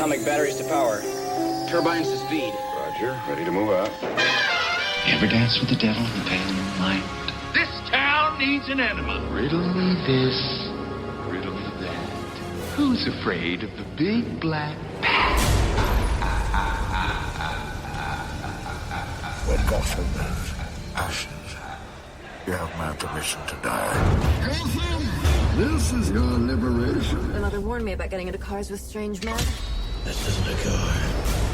atomic batteries to power. Turbines to speed. Roger. Ready to move out. You ever dance with the devil in the pale moonlight? This town needs an enema. Riddle me this, riddle me that. Who's afraid of the big black bat? When Gotham is ashes, you have my permission to die. Gotham! This is your liberation. My mother warned me about getting into cars with strange men. This isn't a car.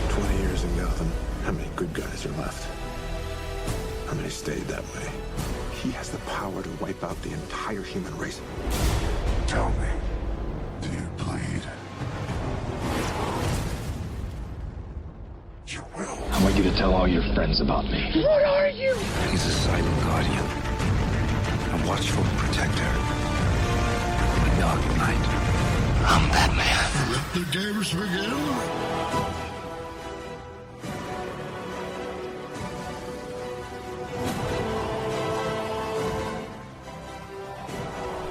20 years in Gotham. How many good guys are left? How many stayed that way? He has the power to wipe out the entire human race. Tell me, do you bleed? You will. I want you to tell all your friends about me. What are you? He's a silent guardian. A watchful protector. A dark knight. I'm Batman. Let the games begin.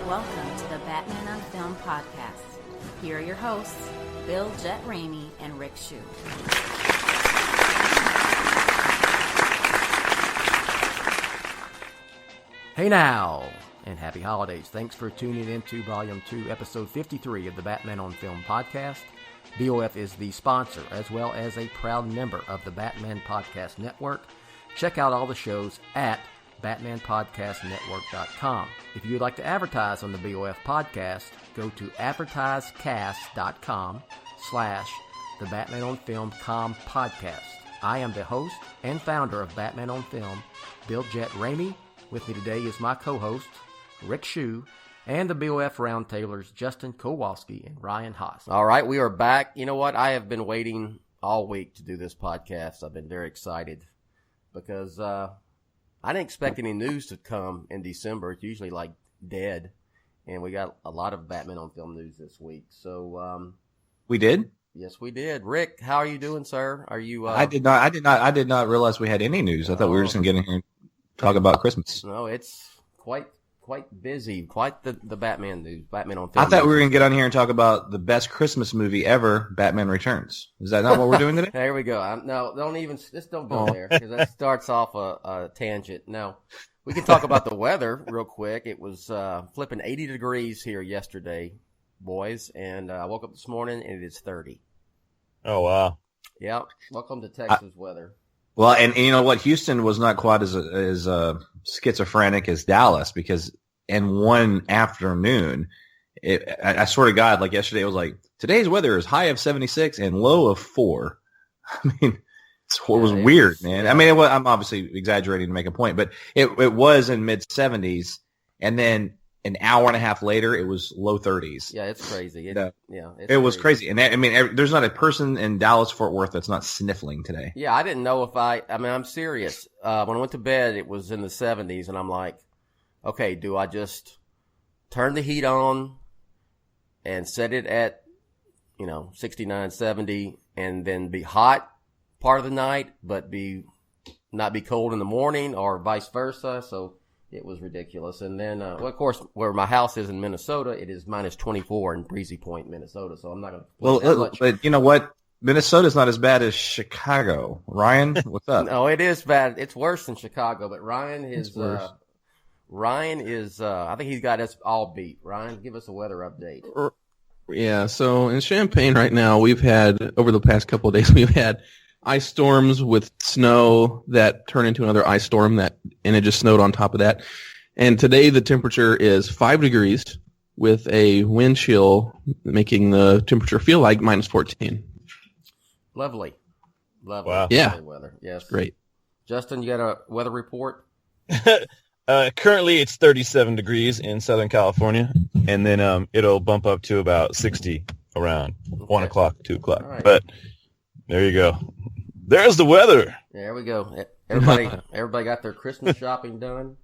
Welcome to the Batman on Film podcast. Here are your hosts, Bill Jett Ramey and Rick Shue. Hey now, and happy holidays. Thanks for tuning in to Volume 2, Episode 53 of the Batman on Film podcast. BOF is the sponsor, as well as a proud member of the Batman Podcast Network. Check out all the shows at BatmanPodcastNetwork.com. If you would like to advertise on the BOF podcast, go to advertisecast.com/the Batman on Film podcast. I am the host and founder of Batman on Film, Bill Jett Ramey. With me today is my co-host, Rick Shue, and the BOF Roundtablers, Justin Kowalski and Ryan Haas. All right, we are back. You know what? I have been waiting all week to do this podcast. I've been very excited because I didn't expect any news to come in December. It's usually like dead, and we got a lot of Batman on Film news this week. So we did. Yes, we did. Rick, how are you doing, sir? Are you? I did not realize we had any news. I thought we were just gonna get in here and talk about Christmas. No, it's quite busy. Quite the Batman news. Batman on Film. I thought we were gonna get on here and talk about the best Christmas movie ever, Batman Returns. Is that not what we're doing today? There we go. No, don't go there because that starts off a tangent. No, we can talk about the weather real quick. It was flipping 80 degrees here yesterday, boys, and I woke up this morning and it is 30. Oh wow! Yeah, welcome to Texas weather. Well, and you know what? Houston was not quite as schizophrenic as Dallas because in one afternoon, I swear to God, like yesterday, it was like today's weather is high of 76 and low of 4. I mean, it was weird, man. I mean, I'm obviously exaggerating to make a point, but it was in mid 70s, and then an hour and a half later, it was low 30s. Yeah, it's crazy. It was crazy. And I mean, there's not a person in Dallas-Fort Worth that's not sniffling today. Yeah, I didn't know I'm serious. When I went to bed, it was in the 70s, and I'm like, okay, do I just turn the heat on and set it at, 69, 70, and then be hot part of the night, but not be cold in the morning, or vice versa? So it was ridiculous. And then, of course, where my house is in Minnesota, it is minus 24 in Breezy Point, Minnesota. So I'm not going to. Well, but you know what? Minnesota's not as bad as Chicago. Ryan, what's up? No, it is bad. It's worse than Chicago. But Ryan is. I think he's got us all beat. Ryan, give us a weather update. Yeah. So in Champaign right now, we've had over the past couple of days, we've had ice storms with snow that turn into another ice storm and it just snowed on top of that. And today the temperature is 5 degrees with a wind chill making the temperature feel like minus 14. Lovely. Wow. Yeah. Weather. Yes. Great. Justin, you got a weather report? Currently it's 37 degrees in Southern California, and then it'll bump up to about 60 around 1 o'clock, 2 o'clock. Right. But there you go. There's the weather. There we go. Everybody got their Christmas shopping done?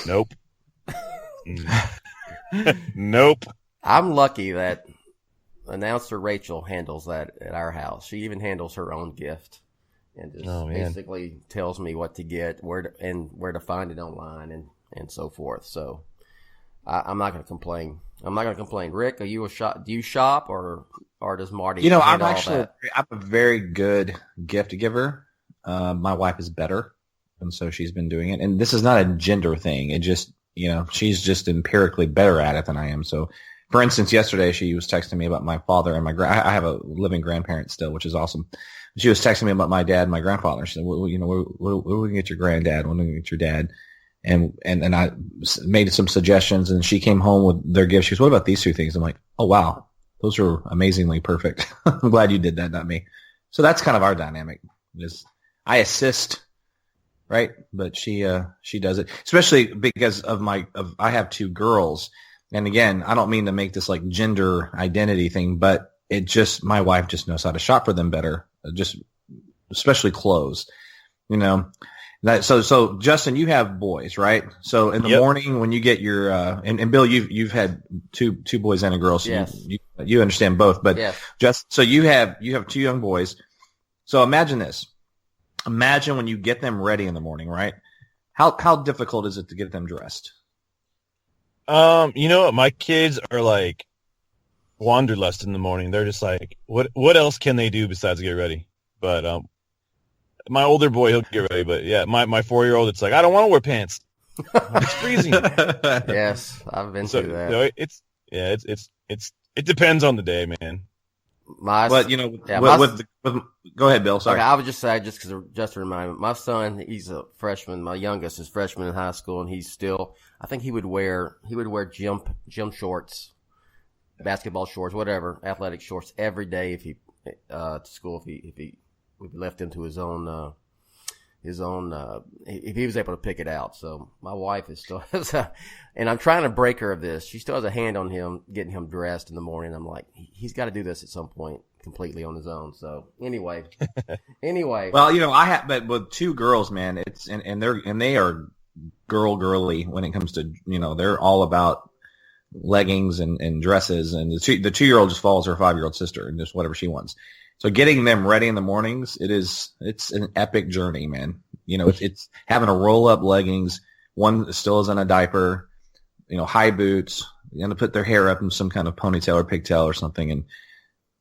Nope. Nope. I'm lucky that announcer Rachel handles that at our house. She even handles her own gift and just basically tells me what to get, where to find it online and so forth. So I'm not going to complain. Rick, are you do you shop or or does Marty? You know, I'm a very good gift giver. My wife is better, and so she's been doing it. And this is not a gender thing. It just, she's just empirically better at it than I am. So, for instance, yesterday she was texting me about my father and I have a living grandparent still, which is awesome. She was texting me about my dad and my grandfather. She said, well, where we can get your granddad? When we can get your dad? And I made some suggestions, and she came home with their gifts. She goes, what about these two things? I'm like, oh, wow. Those are amazingly perfect. I'm glad you did that, not me. So that's kind of our dynamic. Is I assist, right? But she does it, especially because I have two girls. And again, I don't mean to make this like gender identity thing, but my wife just knows how to shop for them better, just especially clothes, So Justin, you have boys, right? So in the morning when you get your and Bill, you've had two boys and a girl, so yes. you understand both. But yes. So you have two young boys. So imagine this. Imagine when you get them ready in the morning, right? How difficult is it to get them dressed? You know what? My kids are like wanderlust in the morning. They're just like, what else can they do besides get ready? But my older boy, he'll get ready, but yeah, my 4-year-old, it's like, I don't want to wear pants. It's freezing. Yes, I've been through that. It depends on the day, man. But go ahead, Bill. Sorry. Okay, I would just say, just to remind me, my son, he's a freshman. My youngest is freshman in high school, and he's still. I think he would wear gym shorts, basketball shorts, whatever, athletic shorts every day if he to school if he left him to his own if he was able to pick it out. So my wife is still and I'm trying to break her of this. She still has a hand on him getting him dressed in the morning. I'm like, he's got to do this at some point completely on his own. So anyway. Well, but with two girls, man, it's and they are girly when it comes to, they're all about leggings and dresses, and the 2-year-old just follows her 5-year-old sister and just whatever she wants. So getting them ready in the mornings, it's an epic journey, man. It's having a roll up leggings. One still is in a diaper, high boots. You're going to put their hair up in some kind of ponytail or pigtail or something. And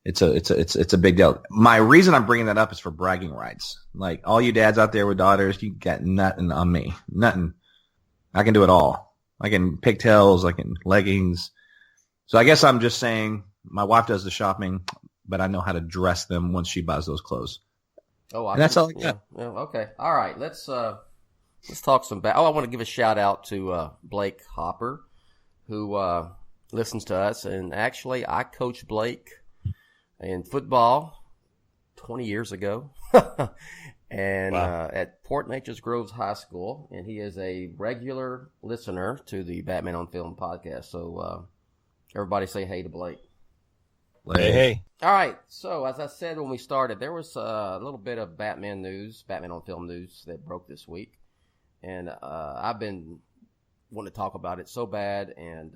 it's a big deal. My reason I'm bringing that up is for bragging rights. Like all you dads out there with daughters, you got nothing on me. Nothing. I can do it all. I can pigtails. I can leggings. So I guess I'm just saying my wife does the shopping, but I know how to dress them once she buys those clothes. And that's all I got. Yeah, okay. All right. Let's talk some I want to give a shout out to Blake Hopper, who listens to us. And actually, I coached Blake in football 20 years ago, and at Port Nature's Groves High School. And he is a regular listener to the Batman on Film podcast. So everybody say hey to Blake. Hey. All right. So, as I said when we started, there was a little bit of Batman on Film news that broke this week. And I've been wanting to talk about it so bad. And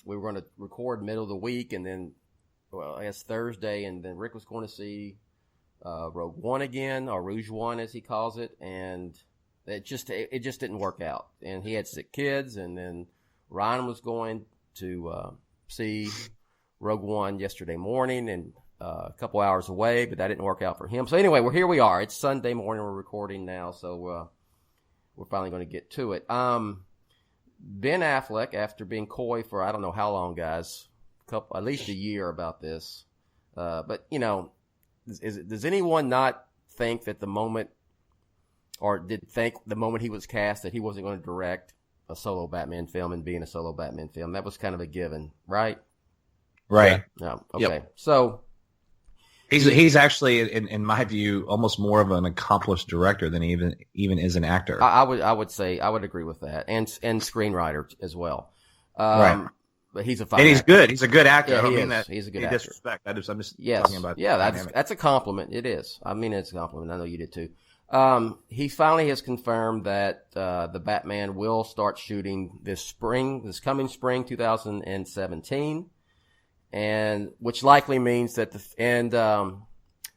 we were going to record middle of the week, and then, I guess Thursday, and then Rick was going to see Rogue One again, or Rouge One as he calls it. And it just didn't work out. And he had sick kids, and then Ryan was going to see Rogue One yesterday morning, and a couple hours away, but that didn't work out for him. So anyway, here we are. It's Sunday morning. We're recording now, so we're finally going to get to it. Ben Affleck, after being coy for I don't know how long, guys, at least a year about this. But does anyone not think that the moment he was cast that he wasn't going to direct a solo Batman film and be in a solo Batman film? That was kind of a given, right? Right. Yeah. Okay. Yep. So he's actually, in my view, almost more of an accomplished director than he even is an actor. I would say I would agree with that, and screenwriter as well. Right. But he's a fine and he's actor. good. He's a good actor. Yeah, I don't mean that. He's a good any actor. Disrespect. I'm just yes. talking about. Yeah, that's a compliment. It is. I mean, it's a compliment. I know you did too. He finally has confirmed that the Batman will start shooting this coming spring, 2017. And which likely means that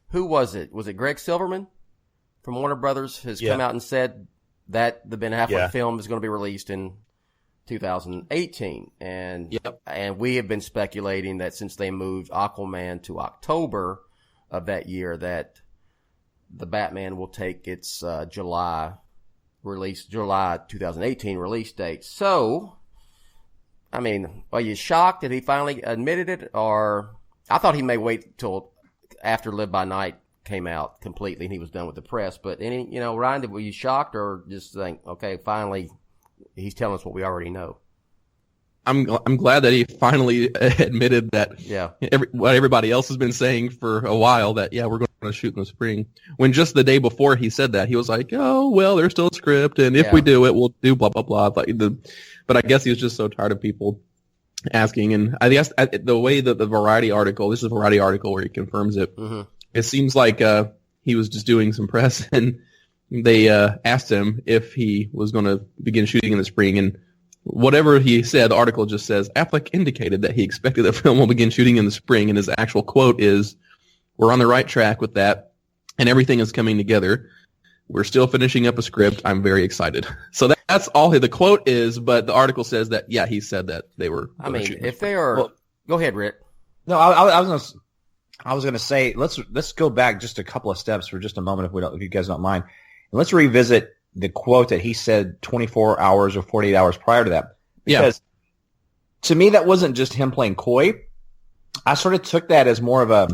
who was it? Was it Greg Silverman from Warner Brothers has come out and said that the Ben Affleck film is going to be released in 2018. And we have been speculating that since they moved Aquaman to October of that year, that the Batman will take its July 2018 release date. So, I mean, are you shocked that he finally admitted it? Or I thought he may wait till after Live by Night came out completely and he was done with the press. But Ryan, were you shocked or just think, okay, finally he's telling us what we already know? I'm glad that he finally admitted that. Yeah. What everybody else has been saying for a while, that we're going to shoot in the spring. When just the day before he said that, he was like, "Oh well, there's still a script, and if we do it, we'll do blah blah blah." But I guess he was just so tired of people asking, and I guess the way that the Variety article, this is a Variety article where he confirms it. Mm-hmm. It seems like he was just doing some press, and they asked him if he was going to begin shooting in the spring, and whatever he said, the article just says, Affleck indicated that he expected the film will begin shooting in the spring, and his actual quote is, "We're on the right track with that, and everything is coming together. We're still finishing up a script. I'm very excited." So that's all the quote is, but the article says that, he said that they were. I mean, if they are... Well, go ahead, Rick. No, I was going to say, let's go back just a couple of steps for just a moment, if you guys don't mind. And let's revisit the quote that he said 24 hours or 48 hours prior to that. Because to me, that wasn't just him playing coy. I sort of took that as more of a...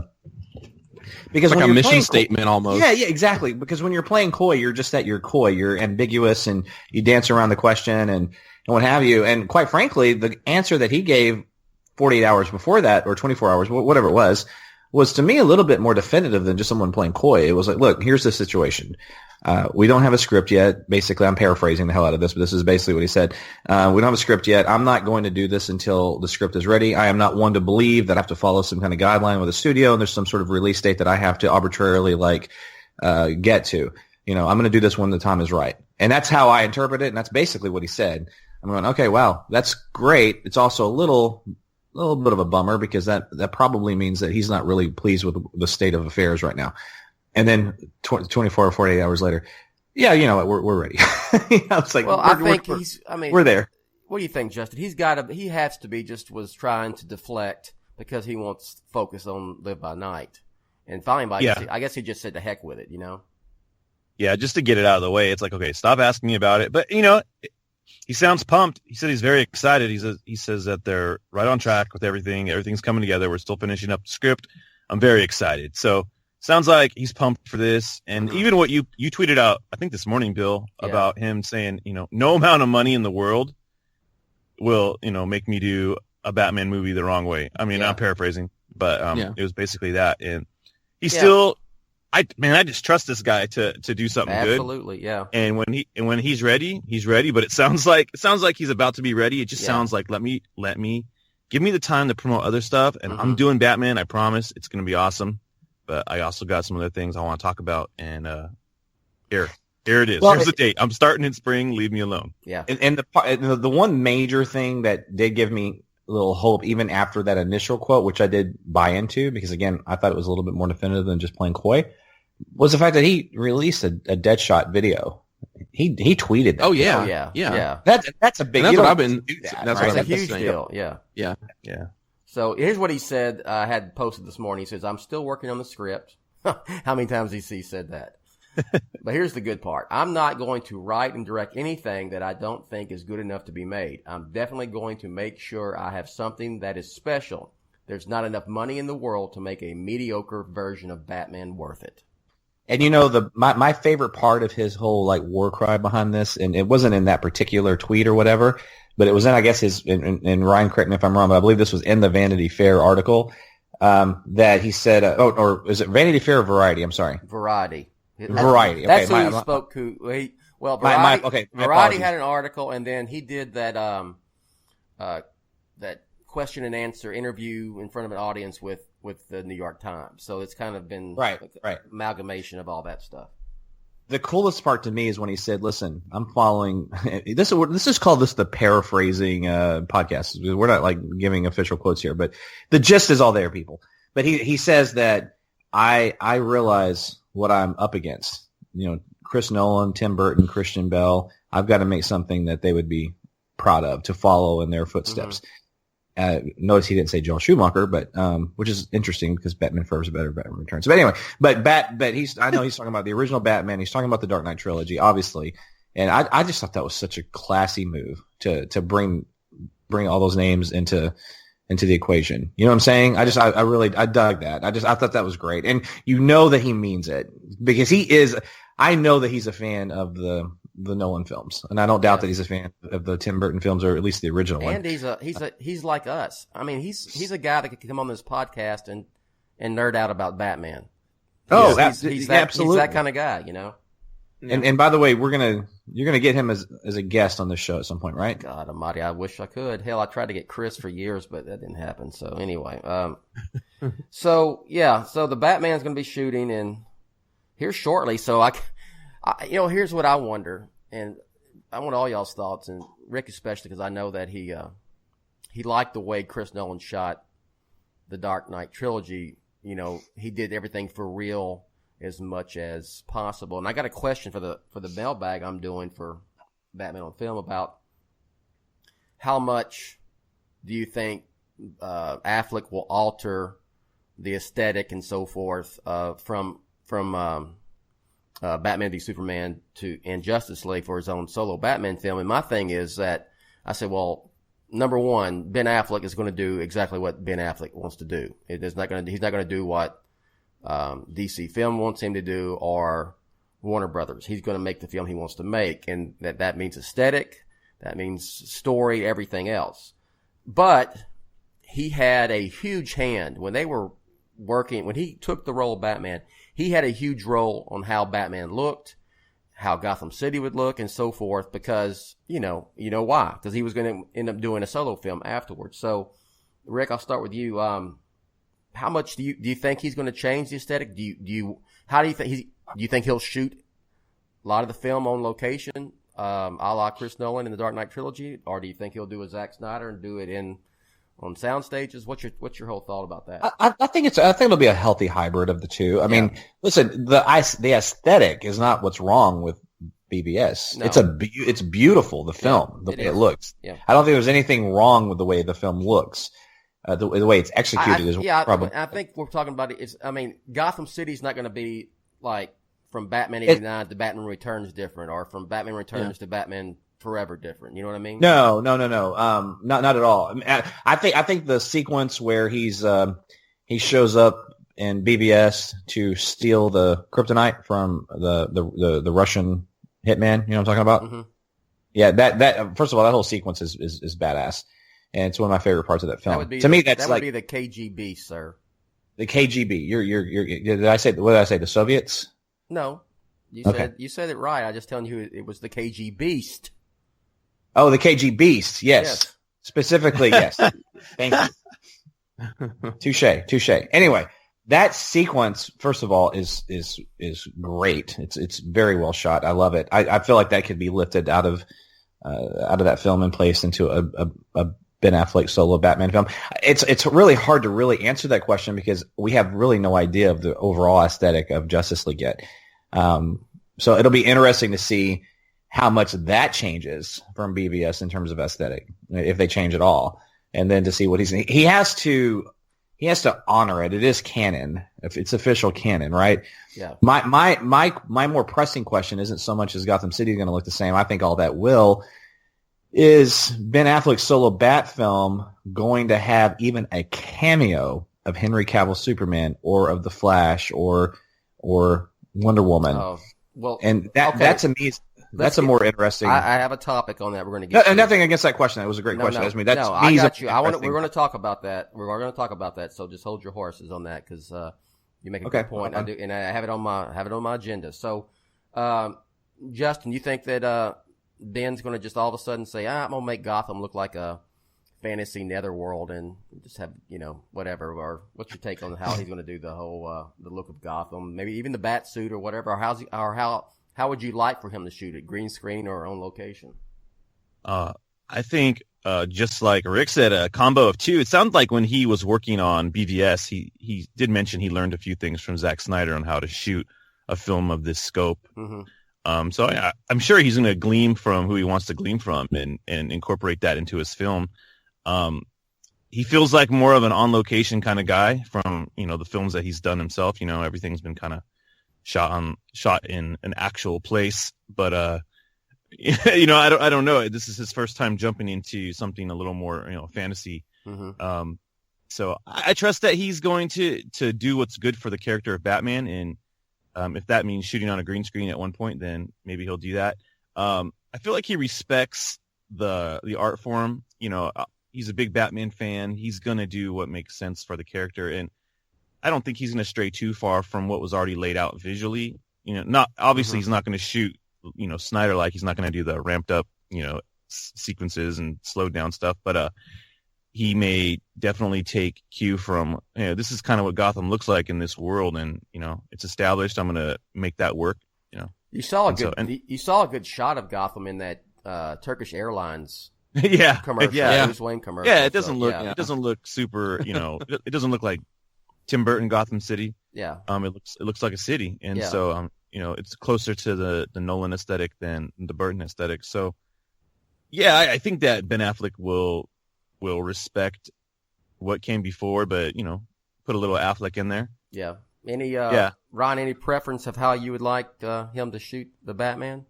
Because like a mission statement almost. Yeah, exactly. Because when you're playing coy, you're just that you're coy. You're ambiguous and you dance around the question and what have you. And quite frankly, the answer that he gave 48 hours before that, or 24 hours, whatever it was to me a little bit more definitive than just someone playing coy. It was like, look, here's the situation. We don't have a script yet. Basically, I'm paraphrasing the hell out of this, but this is basically what he said. We don't have a script yet. I'm not going to do this until the script is ready. I am not one to believe that I have to follow some kind of guideline with a studio and there's some sort of release date that I have to arbitrarily get to. I'm going to do this when the time is right. And that's how I interpret it. And that's basically what he said. I'm going, okay, wow, that's great. It's also a little bit of a bummer because that probably means that he's not really pleased with the state of affairs right now. And then 24 or 48 hours later, you know what, we're ready. It's like, well, I think we're there. What do you think, Justin? He has to be was trying to deflect because he wants to focus on Live by Night. And finally, I guess he just said the heck with it, Yeah, just to get it out of the way. It's like, okay, stop asking me about it. But, he sounds pumped. He said he's very excited. He says that they're right on track with everything. Everything's coming together. We're still finishing up the script. I'm very excited. So sounds like he's pumped for this. And even what you tweeted out, I think this morning, Bill, about him saying, no amount of money in the world will, make me do a Batman movie the wrong way. I mean, I'm paraphrasing, but it was basically that. And he's still, I just trust this guy to do something good. Absolutely, yeah. And when he's ready, he's ready. But it sounds like he's about to be ready. It just sounds like, let me give me the time to promote other stuff. And I'm doing Batman. I promise it's going to be awesome. But I also got some other things I want to talk about, and here it is. Here's the date. I'm starting in spring. Leave me alone. Yeah. And the one major thing that did give me a little hope, even after that initial quote, which I did buy into, because again, I thought it was a little bit more definitive than just playing coy, was the fact that he released a Deadshot video. He tweeted that. Oh yeah. That's a big. That's what I've been. That's a huge deal. Yeah. So here's what he said. I had posted this morning. He says, "I'm still working on the script." How many times has he said that? But here's the good part. I'm not going to write and direct anything that I don't think is good enough to be made. I'm definitely going to make sure I have something that is special. There's not enough money in the world to make a mediocre version of Batman worth it. And my favorite part of his whole war cry behind this, and it wasn't in that particular tweet or whatever, but it was in, I guess, and Ryan, correct me if I'm wrong, but I believe this was in the Vanity Fair article, that he said, or is it Vanity Fair or Variety? I'm sorry. Variety. Variety. That's who he spoke to. Variety, Variety had an article, and then he did that question and answer interview in front of an audience with the New York Times. So it's kind of been right. amalgamation of all that stuff. The coolest part to me is when he said, listen, I'm following this is called the paraphrasing podcast. We're not giving official quotes here, but the gist is all there, people. But he says that I realize what I'm up against. Chris Nolan, Tim Burton, Christian Bale. I've got to make something that they would be proud of, to follow in their footsteps. Notice he didn't say Joel Schumacher, but which is interesting because Batman Forever is better than Batman Returns. But anyway, but I know he's talking about the original Batman. He's talking about the Dark Knight trilogy, obviously, and I just thought that was such a classy move to bring all those names into the equation. You know what I'm saying? I dug that. I thought that was great, and you know that he means it because he is. I know that he's a fan of the Nolan films, and I don't doubt that he's a fan of the Tim Burton films, or at least the original one. And he's like us. I mean, he's a guy that could come on this podcast and nerd out about Batman. Oh, he's absolutely. that kind of guy, you know. And by the way, you're gonna get him as a guest on this show at some point, right? God Almighty, I wish I could. Hell, I tried to get Chris for years, but that didn't happen. So anyway, so the Batman's gonna be shooting and here shortly. So I here's what I wonder, and I want all y'all's thoughts, and Rick especially, because I know that he liked the way Chris Nolan shot the Dark Knight trilogy. You know, he did everything for real as much as possible. And I got a question for the mailbag I'm doing for Batman on Film about how much do you think Affleck will alter the aesthetic and so forth from Batman v Superman and Justice League for his own solo Batman film. And my thing is that I said, well, number one, Ben Affleck is going to do exactly what Ben Affleck wants to do. He's not going to do what DC Film wants him to do or Warner Brothers. He's going to make the film he wants to make, and that means aesthetic, that means story, everything else. But he had a huge hand when they were working. When he took the role of Batman, he had a huge role on how Batman looked, how Gotham City would look, and so forth, because, you know why? Because he was going to end up doing a solo film afterwards. So, Rick, I'll start with you. How much do you think he's going to change the aesthetic? Do you think he'll shoot a lot of the film on location, a la Chris Nolan in the Dark Knight trilogy, or do you think he'll do a Zack Snyder and do it on sound stages? What's your whole thought about that? I think it'll be a healthy hybrid of the two. I mean, listen, the aesthetic is not what's wrong with BVS. No. It's beautiful, the film, the way it looks. Yeah. I don't think there's anything wrong with the way the film looks. The way it's executed is probably. I think we're talking about it. Gotham City's not going to be like from Batman 89 to Batman Returns different, or from Batman Returns to Batman Forever different. You know what I mean? No. Not at all. I think the sequence where he shows up in BVS to steal the kryptonite from the Russian hitman. You know what I'm talking about? Mm-hmm. Yeah. That first of all, that whole sequence is badass. And it's one of my favorite parts of that film. Would be the KGB, sir. The KGB. Did I say? What did I say? The Soviets? No, you said it right. I'm just telling you, it was the KG Beast. Oh, the KG Beast. Yes. Specifically, yes. Thank you. Touche. Anyway, that sequence, first of all, is great. It's very well shot. I love it. I feel like that could be lifted out of that film and placed into a Ben Affleck solo Batman film. It's really hard to really answer that question because we have really no idea of the overall aesthetic of Justice League yet. So it'll be interesting to see how much that changes from BVS in terms of aesthetic, if they change at all, and then to see what he has to honor it. It is canon. If it's official canon, right? Yeah. My more pressing question isn't so much is Gotham City going to look the same. I think all that will. Is Ben Affleck's solo Bat film going to have even a cameo of Henry Cavill's Superman or of the Flash or Wonder Woman? Oh, well, and that to me that's a more interesting. I have a topic on that. We're going to get nothing against that question. That was a great question. I got you. We're going to talk about that. We're going to talk about that. So just hold your horses on that because you make a good point. I do, and I have it on my agenda. So, Justin, you think that Ben's going to just all of a sudden say, I'm going to make Gotham look like a fantasy netherworld and just have, whatever, or what's your take on how he's going to do the whole, the look of Gotham, maybe even the bat suit or whatever, or how would you like for him to shoot it, green screen or on location? I think, just like Rick said, a combo of two. It sounded like when he was working on BVS, he did mention he learned a few things from Zack Snyder on how to shoot a film of this scope. Mm-hmm. So I'm sure he's going to glean from who he wants to glean from and incorporate that into his film. He feels like more of an on-location kind of guy from, the films that he's done himself. Everything's been kind of shot in an actual place. But, I don't know. This is his first time jumping into something a little more, fantasy. Mm-hmm. So I trust that he's going to do what's good for the character of Batman. And if that means shooting on a green screen at one point, then maybe he'll do that. I feel like he respects the art form. He's a big Batman fan. He's going to do what makes sense for the character. And I don't think he's going to stray too far from what was already laid out visually. Not obviously he's not going to shoot, Snyder like. He's not going to do the ramped up, sequences and slowed down stuff. But he may definitely take cue from, this is kind of what Gotham looks like in this world, and it's established. I'm going to make that work. You saw a good shot of Gotham in that Turkish Airlines commercial. Bruce Wayne commercial. Yeah, it doesn't look super. It doesn't look like Tim Burton Gotham City. Yeah, it looks like a city, and so it's closer to the Nolan aesthetic than the Burton aesthetic. So yeah, I think that Ben Affleck will respect what came before, but put a little Affleck in there. Yeah. Ron, any preference of how you would like him to shoot the Batman?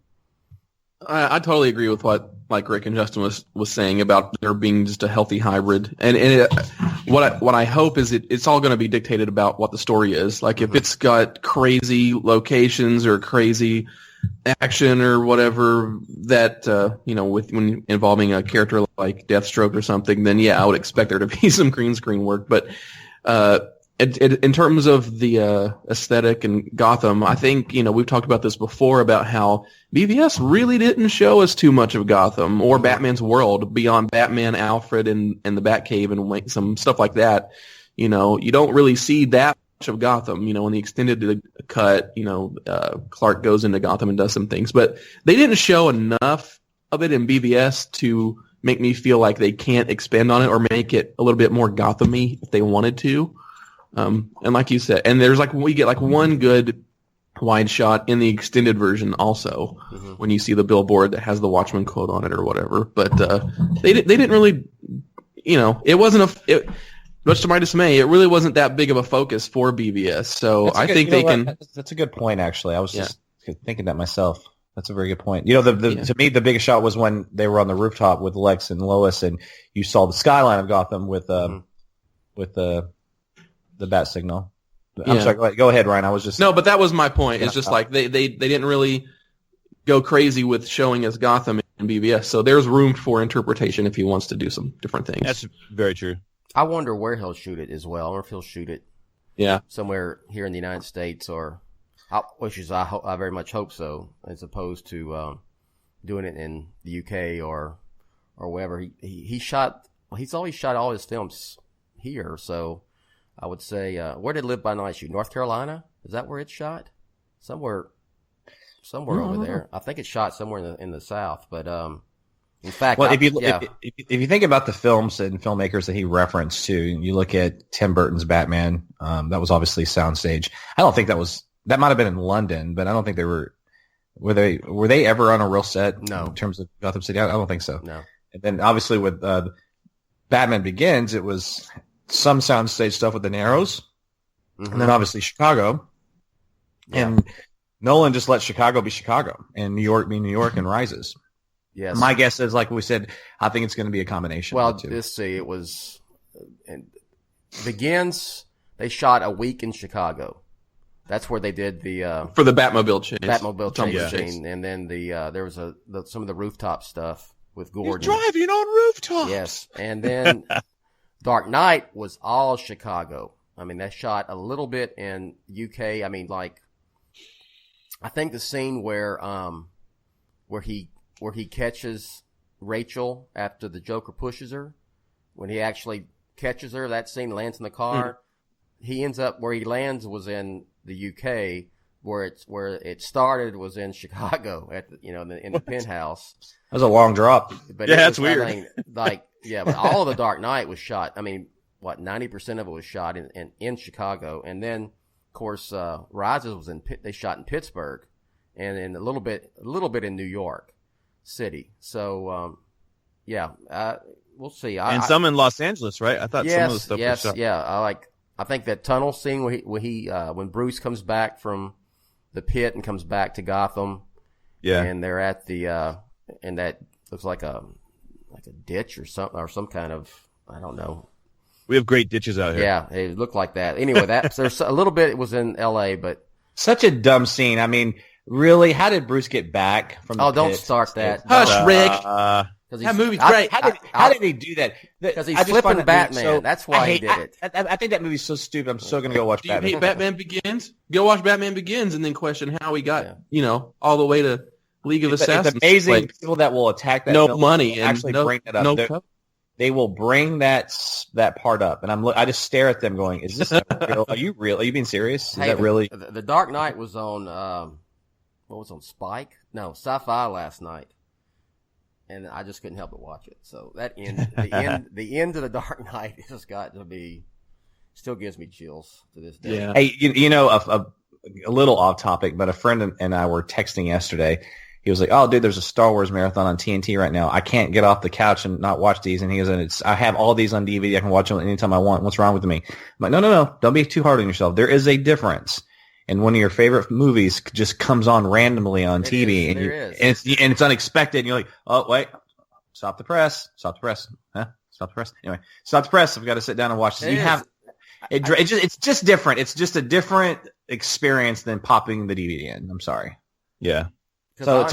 I totally agree with what Rick and Justin was saying about there being just a healthy hybrid. And what I hope is it's all going to be dictated about what the story is. Like if it's got crazy locations or crazy action or whatever that when involving a character like Deathstroke or something, then yeah, I would expect there to be some green screen work. But in terms of the aesthetic and Gotham, I think we've talked about this before about how BVS really didn't show us too much of Gotham or Batman's world beyond Batman, Alfred, and the Batcave and some stuff like that. You don't really see that much of Gotham. In the extended cut, Clark goes into Gotham and does some things, but they didn't show enough of it in BVS to make me feel like they can't expand on it or make it a little bit more Gotham-y if they wanted to. And like you said, and we get one good wide shot in the extended version also when you see the billboard that has the Watchmen quote on it or whatever. But they didn't really, it wasn't much to my dismay, it really wasn't that big of a focus for BVS. So I think they can. That's a good point, actually. I was just thinking that myself. That's a very good point. To me, the biggest shot was when they were on the rooftop with Lex and Lois, and you saw the skyline of Gotham with the bat signal. I'm sorry. Go ahead, Ryan. I was just no, but that was my point. It's just like they didn't really go crazy with showing us Gotham in BVS. So there's room for interpretation if he wants to do some different things. That's very true. I wonder where he'll shoot it as well, or if he'll shoot it somewhere here in the United States, or I very much hope so, as opposed to doing it in the UK or wherever. He's always shot all his films here, so I would say, where did Live by Night shoot? North Carolina? Is that where it's shot? Somewhere over there. I think it's shot somewhere in the South, but in fact, if you think about the films and filmmakers that he referenced to, you look at Tim Burton's Batman. That was obviously soundstage. I don't think that might have been in London, but I don't think they were. Were they ever on a real set? No. In terms of Gotham City, I don't think so. No. And then obviously with Batman Begins, it was some soundstage stuff with the Narrows, and then obviously Chicago. Yeah. And Nolan just let Chicago be Chicago and New York be New York and Rises. Yes. My guess is, like we said, I think it's going to be a combination. Well, of the two. let's see. It was Begins. They shot a week in Chicago. That's where they did the for the Batmobile chase. Chase. And then there was some of the rooftop stuff with Gordon. He's driving on rooftops. Yes, and then Dark Knight was all Chicago. I mean, they shot a little bit in UK. I mean, like, I think the scene where he catches Rachel after the Joker pushes her, when he actually catches her, that scene lands in the car. He ends up where he lands was in the UK, where it started was in Chicago at in the penthouse. That was a long drop. But that's weird. But all of the Dark Knight was shot. I mean, 90% of it was shot in Chicago, and then of course Rises was they shot in Pittsburgh, and a little bit in New York City. So, we'll see. Some in Los Angeles, right? I thought some of the stuff was shot. Yeah. I think that tunnel scene when Bruce comes back from the pit and comes back to Gotham. Yeah. And they're at the, and that looks like a ditch or some kind of, I don't know. We have great ditches out here. Yeah, it looked like that. Anyway, there's a little bit. It was in L.A., but such a dumb scene. I mean, really, how did Bruce get back from the pit? Don't start that. Hush, Rick. That movie's great. How did he do that? Because he's flipping Batman. That's why he did it. I think that movie's so stupid. I'm so going to go watch Batman. Do you hate Batman Begins? Go watch Batman Begins and then question how he got, all the way to League of Assassins. It's amazing people that will attack that film money and actually bring that up. They will bring that part up, and I just stare at them, going, "Is this real? Are you real? Are you being serious? Is that really?" The Dark Knight was on what was on Spike? No, Sci-Fi last night, and I just couldn't help but watch it. So that the end of the Dark Knight has got to be, still gives me chills to this day. Yeah. Hey, a little off topic, but a friend and I were texting yesterday. He was like, "Oh, dude, there's a Star Wars marathon on TNT right now. I can't get off the couch and not watch these." And he goes, I have all these on DVD. I can watch them anytime I want. What's wrong with me? I'm like, no. Don't be too hard on yourself. There is a difference. And one of your favorite movies just comes on randomly on TV. And it's unexpected. And you're like, "Oh, wait, stop the press. Huh? Stop the press." Anyway, stop the press. I've got to sit down and watch this. It's just different. It's just a different experience than popping the DVD in. I'm sorry. Yeah. So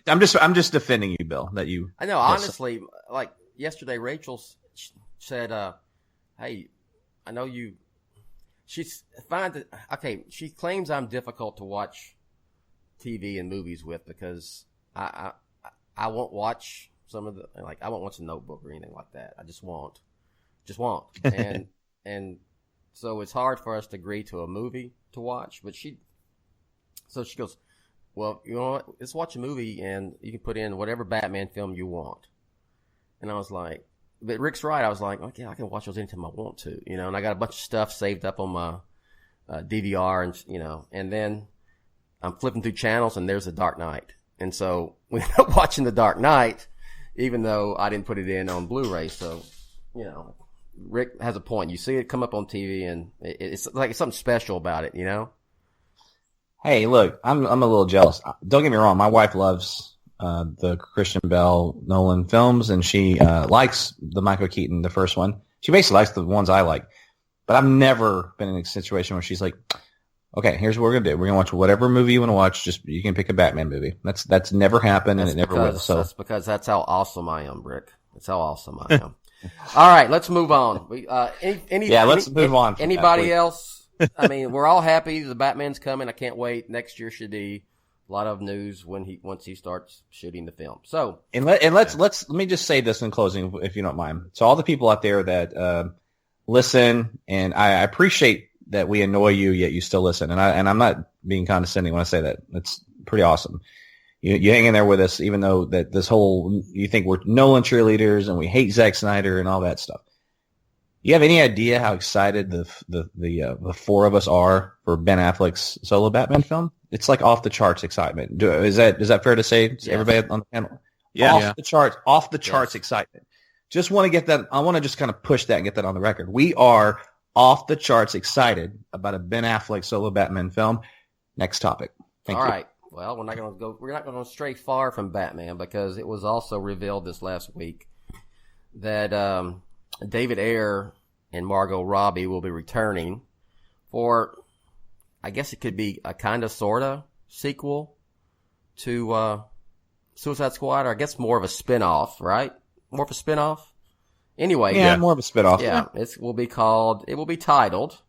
I'm just defending you, Bill. That you. I know. Honestly, like yesterday, Rachel said, "Hey, I know you." She's she claims I'm difficult to watch TV and movies with because I won't watch some of I won't watch The Notebook or anything like that. I just won't, and so it's hard for us to agree to a movie to watch. But she goes, "Well, you know what? Let's watch a movie and you can put in whatever Batman film you want." And I was like, but Rick's right. I was like, okay, I can watch those anytime I want to, and I got a bunch of stuff saved up on my DVR and then I'm flipping through channels and there's The Dark Knight. And so we ended up watching The Dark Knight, even though I didn't put it in on Blu-ray. So, Rick has a point. You see it come up on TV and it's like something special about it, Hey, look, I'm a little jealous. Don't get me wrong. My wife loves the Christian Bale Nolan films, and she likes the Michael Keaton, the first one. She basically likes the ones I like. But I've never been in a situation where she's like, "Okay, here's what we're gonna do. We're gonna watch whatever movie you want to watch. Just you can pick a Batman movie." That's never happened, and it never will. So that's because that's how awesome I am, Rick. That's how awesome I am. All right, let's move on. Let's move on. Anybody else? I mean, we're all happy the Batman's coming. I can't wait. Next year should be a lot of news once he starts shooting the film. So, let me just say this in closing, if you don't mind. So, all the people out there that listen, and I appreciate that we annoy you, yet you still listen. And I'm not being condescending when I say that. It's pretty awesome. You hang in there with us, even though that this whole you think we're Nolan cheerleaders and we hate Zack Snyder and all that stuff. You have any idea how excited the four of us are for Ben Affleck's solo Batman film? It's like off the charts excitement. Is that fair to say? Yes. Everybody on the panel? Yeah. Off the charts excitement. Just want to get that. I want to just kind of push that and get that on the record. We are off the charts excited about a Ben Affleck solo Batman film. Next topic. Thank you. All right. Well, we're not going to stray far from Batman because it was also revealed this last week that David Ayer and Margot Robbie will be returning for, I guess it could be a kind of sort of sequel to Suicide Squad, or I guess more of a spinoff, right? More of a spinoff? Anyway. Yeah, more of a spinoff. Yeah, it will be titled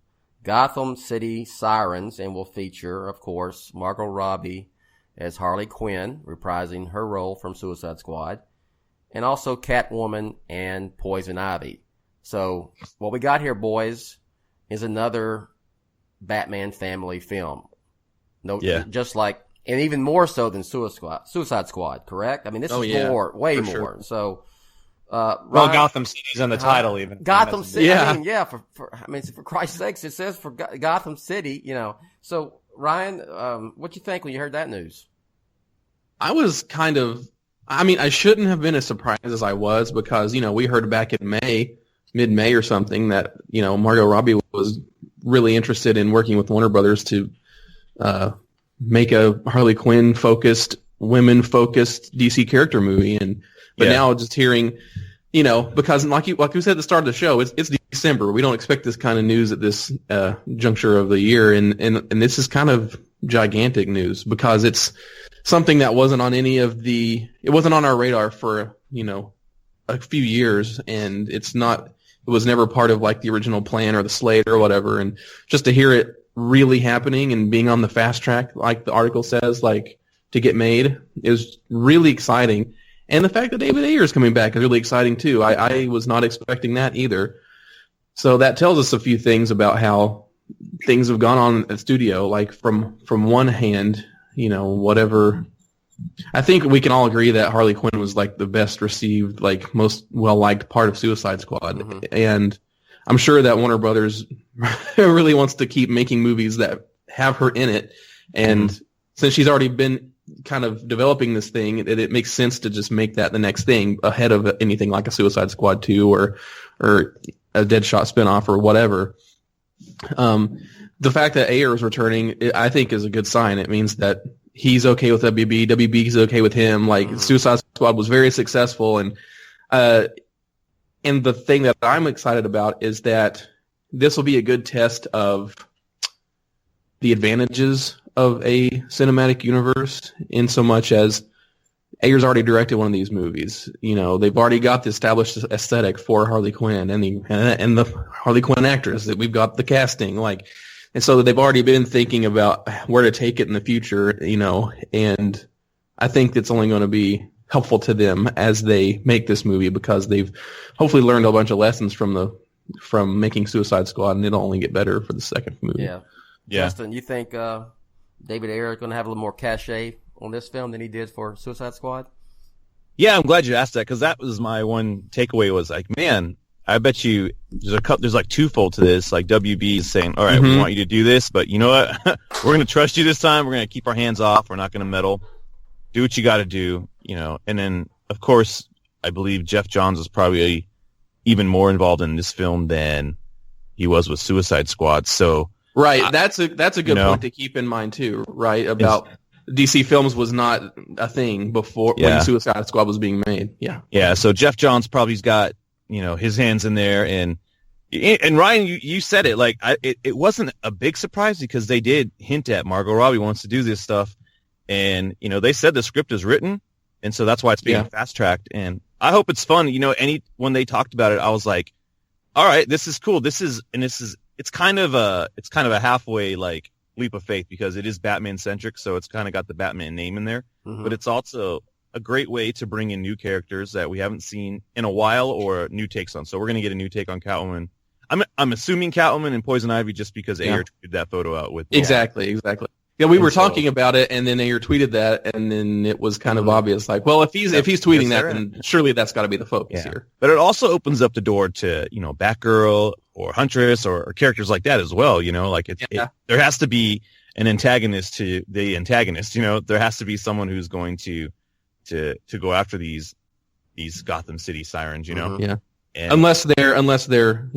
Gotham City Sirens, and will feature, of course, Margot Robbie as Harley Quinn, reprising her role from Suicide Squad, and also Catwoman and Poison Ivy. So what we got here, boys, is another Batman family film. Just like, and even more so than Suicide Squad, correct? I mean, this is way more. Sure. So, Gotham City's on the title even. Gotham City. Yeah. For Christ's sakes, it says for Gotham City, So, Ryan, what'd you think when you heard that news? I was kind of, I mean, I shouldn't have been as surprised as I was because, we heard back in May, mid-May or something, that, Margot Robbie was really interested in working with Warner Brothers to make a Harley Quinn-focused, women-focused DC character movie. But now just hearing, because like you said at the start of the show, it's December. We don't expect this kind of news at this juncture of the year, and this is kind of gigantic news because it's something that wasn't on it wasn't on our radar for, a few years, and it was never part of like the original plan or the slate or whatever. And just to hear it really happening and being on the fast track, like the article says, like to get made is really exciting. And the fact that David Ayer is coming back is really exciting too. I was not expecting that either. So that tells us a few things about how things have gone on at the studio. Like from one hand, whatever. I think we can all agree that Harley Quinn was like the best received, like most well-liked part of Suicide Squad. Mm-hmm. And I'm sure that Warner Brothers really wants to keep making movies that have her in it. And since she's already been kind of developing this thing, it makes sense to just make that the next thing ahead of anything like a Suicide Squad 2 or a Deadshot spinoff or whatever. The fact that Ayer is returning, I think, is a good sign. It means that he's okay with WB. WB is okay with him. Like Suicide Squad was very successful, and the thing that I'm excited about is that this will be a good test of the advantages of a cinematic universe, in so much as Ayer's already directed one of these movies. They've already got the established aesthetic for Harley Quinn and the Harley Quinn actress. That we've got the casting, and so they've already been thinking about where to take it in the future. And I think it's only going to be helpful to them as they make this movie, because they've hopefully learned a bunch of lessons from making Suicide Squad, and it'll only get better for the second movie. Yeah. Justin, you think David Ayer is going to have a little more cachet on this film than he did for Suicide Squad? Yeah, I'm glad you asked that, because that was my one takeaway. Was like, man, I bet you there's like twofold to this. Like WB is saying, all right, we want you to do this, but you know what? We're going to trust you this time. We're going to keep our hands off. We're not going to meddle. Do what you got to do, And then, of course, I believe Jeff Johns is probably even more involved in this film than he was with Suicide Squad. So, right, that's a good point to keep in mind too. Right, about DC Films was not a thing before when Suicide Squad was being made. Yeah. So Jeff Johns probably's got his hands in there, and Ryan, you said it. Like, it wasn't a big surprise, because they did hint at Margot Robbie wants to do this stuff, and they said the script is written, and so that's why it's being fast tracked. And I hope it's fun. When they talked about it, I was like, all right, this is cool. It's kind of a halfway like leap of faith, because it is Batman centric, so it's kind of got the Batman name in there, but it's also a great way to bring in new characters that we haven't seen in a while, or new takes on. So we're going to get a new take on Catwoman. I'm assuming Catwoman and Poison Ivy, just because Ayer tweeted that photo out with. Exactly. Yeah, we were talking about it, and then Ayer tweeted that, and then it was kind of obvious. Like, well, if he's tweeting that, then surely that's got to be the focus here. But it also opens up the door to Batgirl or Huntress or characters like that as well. There has to be an antagonist to the antagonist. There has to be someone who's going to go after these Gotham City Sirens. Yeah. And unless they're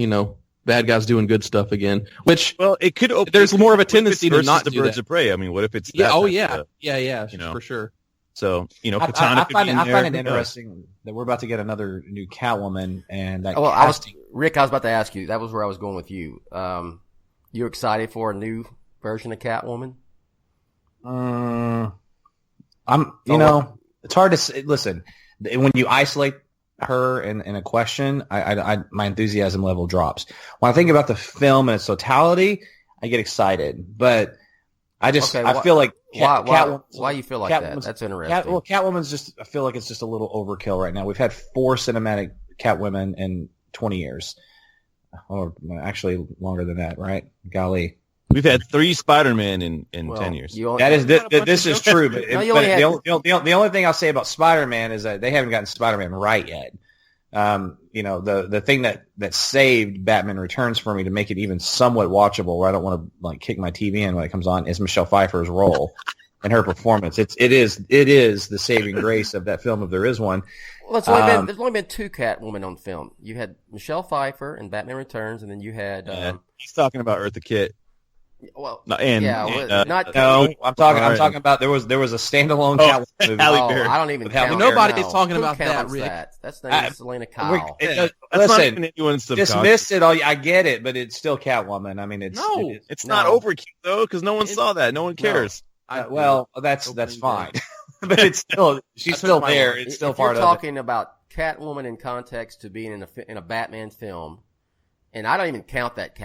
bad guys doing good stuff again, which it could. There's more of a tendency to not the do Birds that. of Prey. I mean, what if it's for sure. So Katana. I find it interesting that we're about to get another new Catwoman, and that. Well, I was about to ask you. That was where I was going with you. You excited for a new version of Catwoman? It's hard to say. Listen, when you isolate her in a question, my enthusiasm level drops. When I think about the film in its totality, I get excited. But I feel like why you feel like that? That's interesting. Catwoman's just, I feel like it's just a little overkill right now. We've had 4 cinematic Catwomen in 20 years, or actually longer than that, right? Golly. We've had 3 Spider-Man in 10 years. This is true, but the only thing I'll say about Spider-Man is that they haven't gotten Spider-Man right yet. The thing that saved Batman Returns for me to make it even somewhat watchable, where I don't want to like kick my TV in when it comes on, is Michelle Pfeiffer's role. and her performance. It is the saving grace of that film, if there is one. Well, there's only been 2 Catwoman on film. You had Michelle Pfeiffer in Batman Returns, and then you had. He's talking about Eartha Kitt. Well, I'm talking about there was a standalone Catwoman movie. I don't even count. Nobody is talking about that, Rick. That's not Selena Kyle. Listen, dismiss it. I get it, but it's still Catwoman. I mean, it's not overkill though, because no one saw that. No one cares. That's fine, but it's still she's still there. It's still part of it. You're talking about Catwoman in context to being in a Batman film. And I don't even count that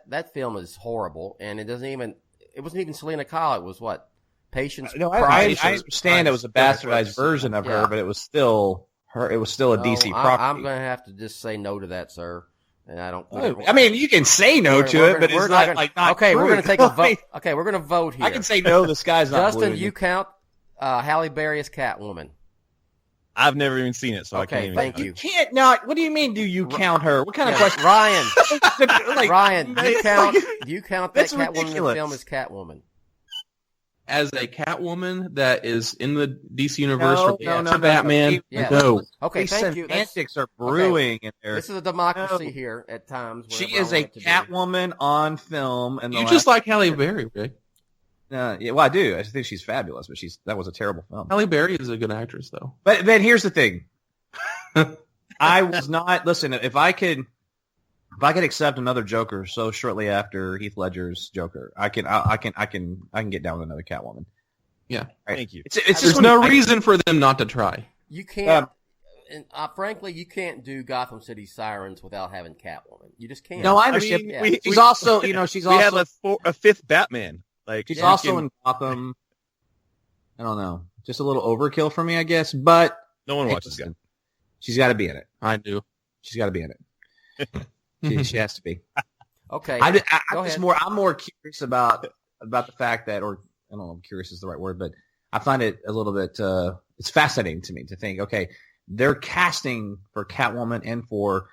that film is horrible, and it wasn't even Selena Kyle. It was what? Patience. No, I understand it was a bastardized version of her, but it was still her. It was still a DC property. I'm going to have to just say no to that, sir. And I don't. I mean, you can say no to it, but it's not like not. Okay, we're going to take a vote. Okay, we're going to vote here. I can say no. The sky's not blue. Justin, you count Halle Berry as Catwoman. I've never even seen it, so I can't even. Thank you. You can't not. What do you mean? Do you count her? What kind of question, Ryan? Ryan, do you count that Catwoman in the film as Catwoman? As a Catwoman that is in the DC universe no, Batman? No. Okay, thank you. Semantics are brewing in there. This is a democracy here at times. She is a Catwoman on film, and you just like Halle Berry, Rick. Well, I do. I think she's fabulous, but that was a terrible film. Halle Berry is a good actress, though. But here's the thing. I was not. Listen, if I could accept another Joker so shortly after Heath Ledger's Joker, I can get down with another Catwoman. Yeah, right? Thank you. It's There's no reason for them not to try. You can't. And frankly, you can't do Gotham City Sirens without having Catwoman. You just can't. No, I understand. She's also. We have a 5th Batman. She's also in Gotham. I don't know. Just a little overkill for me, I guess. But no one watches that. She's got to be in it. I do. She's got to be in it. she has to be. Okay. I'm more curious about the fact that, or I don't know if curious is the right word, but I find it a little bit. It's fascinating to me to think. Okay, they're casting for Catwoman and for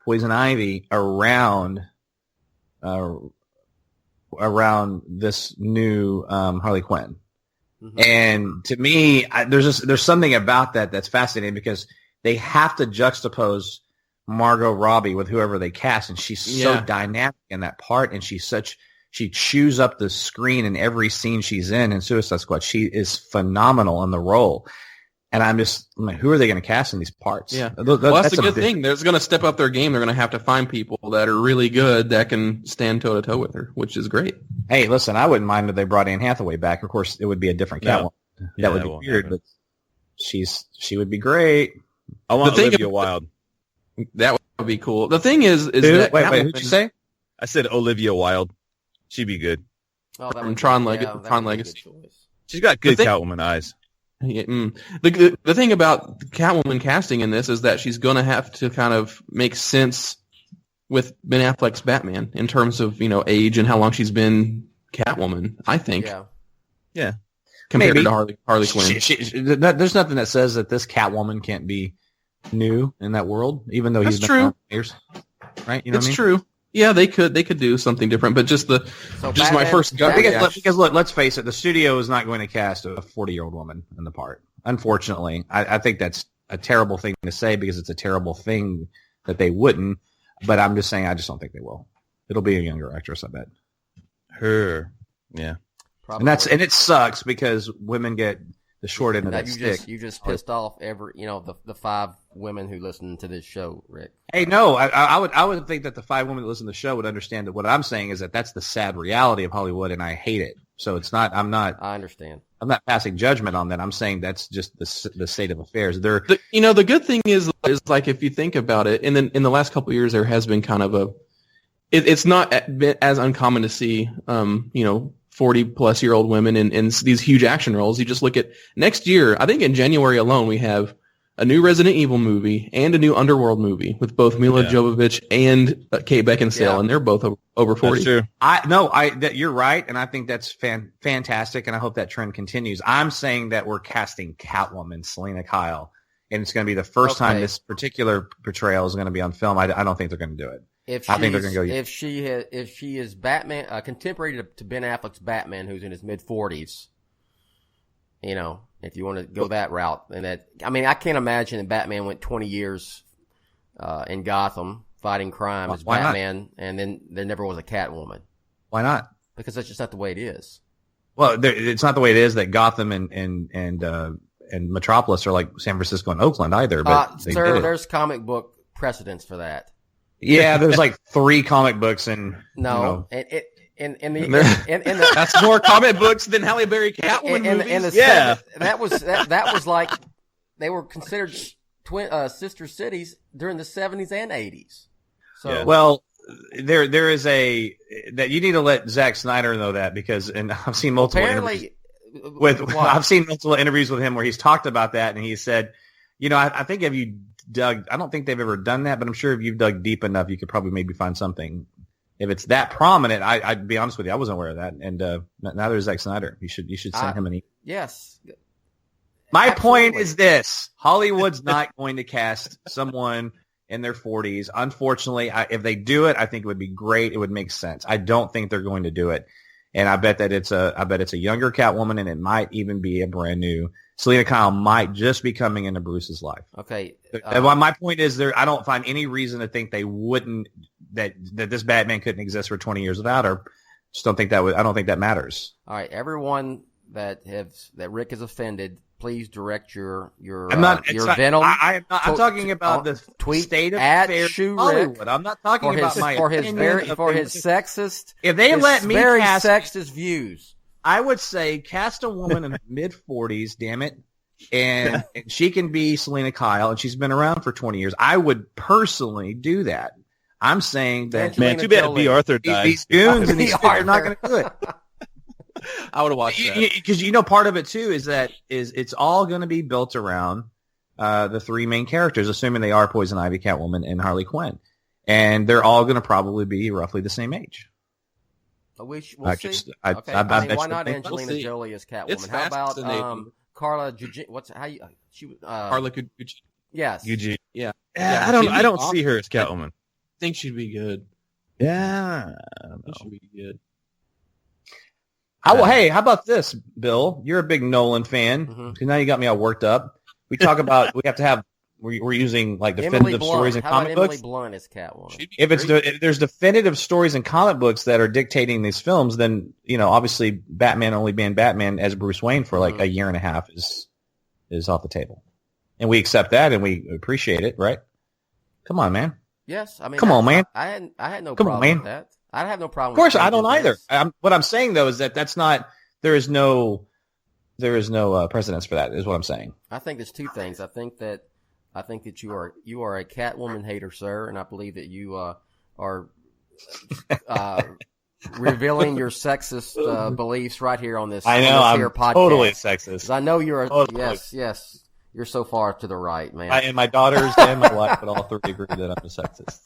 Poison Ivy around this new Harley Quinn. Mm-hmm. And to me, there's something about that's fascinating because they have to juxtapose Margot Robbie with whoever they cast, and she's so dynamic in that part, and she chews up the screen in every scene she's in Suicide Squad. She is phenomenal in the role. And I'm like, who are they going to cast in these parts? Yeah, that's a good thing. They're going to step up their game. They're going to have to find people that are really good that can stand toe to toe with her, which is great. Hey, listen, I wouldn't mind if they brought Anne Hathaway back. Of course, it would be a different Catwoman. That would be weird, but she would be great. I want Olivia Wilde. That would be cool. The thing is that wait, who'd you say? I said Olivia Wilde. She'd be good. From Tron Legacy. She's got good Catwoman eyes. Yeah, The thing about Catwoman casting in this is that she's going to have to kind of make sense with Ben Affleck's Batman in terms of age and how long she's been Catwoman. I think. Yeah. Compared to Harley Quinn. There's nothing that says that this Catwoman can't be new in that world, even though he's been around for years. Right? You know what I mean? True. Yeah, they could do something different, but just my first gut reaction. Because look, let's face it, the studio is not going to cast a 40-year-old woman in the part. Unfortunately, I think that's a terrible thing to say because it's a terrible thing that they wouldn't. But I'm just saying, I just don't think they will. It'll be a younger actress, I bet. Her, yeah, probably. And it sucks because women get the short end of that stick. You just pissed off the 5 women who listen to this show, Rick. Hey, no, I would think that the 5 women that listen to the show would understand that what I'm saying is that's the sad reality of Hollywood, and I hate it. So it's not. I understand. I'm not passing judgment on that. I'm saying that's just the state of affairs. The good thing is like if you think about it, in the last couple of years there has been kind of it's not as uncommon to see 40-plus-year-old women in these huge action roles. You just look at next year, I think in January alone, we have a new Resident Evil movie and a new Underworld movie with both Mila Jovovich and Kate Beckinsale, and they're both over 40. That's true. You're right, and I think that's fantastic, and I hope that trend continues. I'm saying that we're casting Catwoman, Selena Kyle, and it's going to be the first time this particular portrayal is going to be on film. I don't think they're going to do it. I think they're going to go. If she is Batman, contemporary to Ben Affleck's Batman, who's in his mid-40s, if you want to go that route. And I can't imagine that Batman went 20 years in Gotham fighting crime as Batman, not? And then there never was a Catwoman. Why not? Because that's just not the way it is. Well, it's not the way it is that Gotham and Metropolis are like San Francisco and Oakland either. But sir, there's comic book precedents for that. Yeah, there's like 3 comic books and no, that's more comic books than Halle Berry Catwoman movies. That was like they were considered sister cities during the 70s and 80s. So well, there is that you need to let Zack Snyder know that because I've seen multiple interviews I've seen multiple interviews with him where he's talked about that and he said, I think if you dug, I don't think they've ever done that, but I'm sure if you've dug deep enough, you could probably maybe find something. If it's that prominent, I'd be honest with you, I wasn't aware of that. And neither is Zack Snyder. You should send him an email. Yes. My point is this: Hollywood's not going to cast someone in their 40s. Unfortunately, if they do it, I think it would be great. It would make sense. I don't think they're going to do it, and I bet it's a younger Catwoman, and it might even be a brand new. Selena Kyle might just be coming into Bruce's life. Okay. My point is I don't find any reason to think they wouldn't that this Batman couldn't exist for 20 years without her. I don't think that matters. All right, everyone that Rick has offended, please direct your venom. I'm talking about the tweet state of at affairs in Hollywood. I'm not talking about my his sexist. If they let me very cast sexist views, I would say cast a woman in her mid-40s. Damn it, and she can be Selena Kyle, and she's been around for 20 years. I would personally do that. I'm saying that too bad B. Arthur died. These goons and these are not going to do it. I would have watched that because part of it too is it's all going to be built around the 3 main characters, assuming they are Poison Ivy, Catwoman, and Harley Quinn, and they're all going to probably be roughly the same age. We'll see. Why not Angelina Jolie as Catwoman? It's how about Carla? Carla Gugino? Yes. Gugino. Yeah. I don't see her as Catwoman. I think she'd be good. Yeah. I think she'd be good. Hey, how about this, Bill? You're a big Nolan fan. Mm-hmm. Now you got me all worked up. We talk about we have to have. We're using like definitive stories in comic books. Emily Blunt is Catwoman. If there's definitive stories in comic books that are dictating these films, then obviously Batman only being Batman as Bruce Wayne for like a year and a half is off the table, and we accept that and we appreciate it, right? Come on, man. Yes, I mean, come on, man. I had no problem with that. I have no problem. Of course, I don't either. What I'm saying though is that's not. There is no precedence for that. Is what I'm saying. I think there's 2 things. I think that you are a Catwoman hater, sir, and I believe that you are revealing your sexist beliefs right here on this. I know I'm podcast. Totally sexist. I know you're yes. You're so far to the right, man. And my daughters and my wife would all 3 agree that I'm a sexist.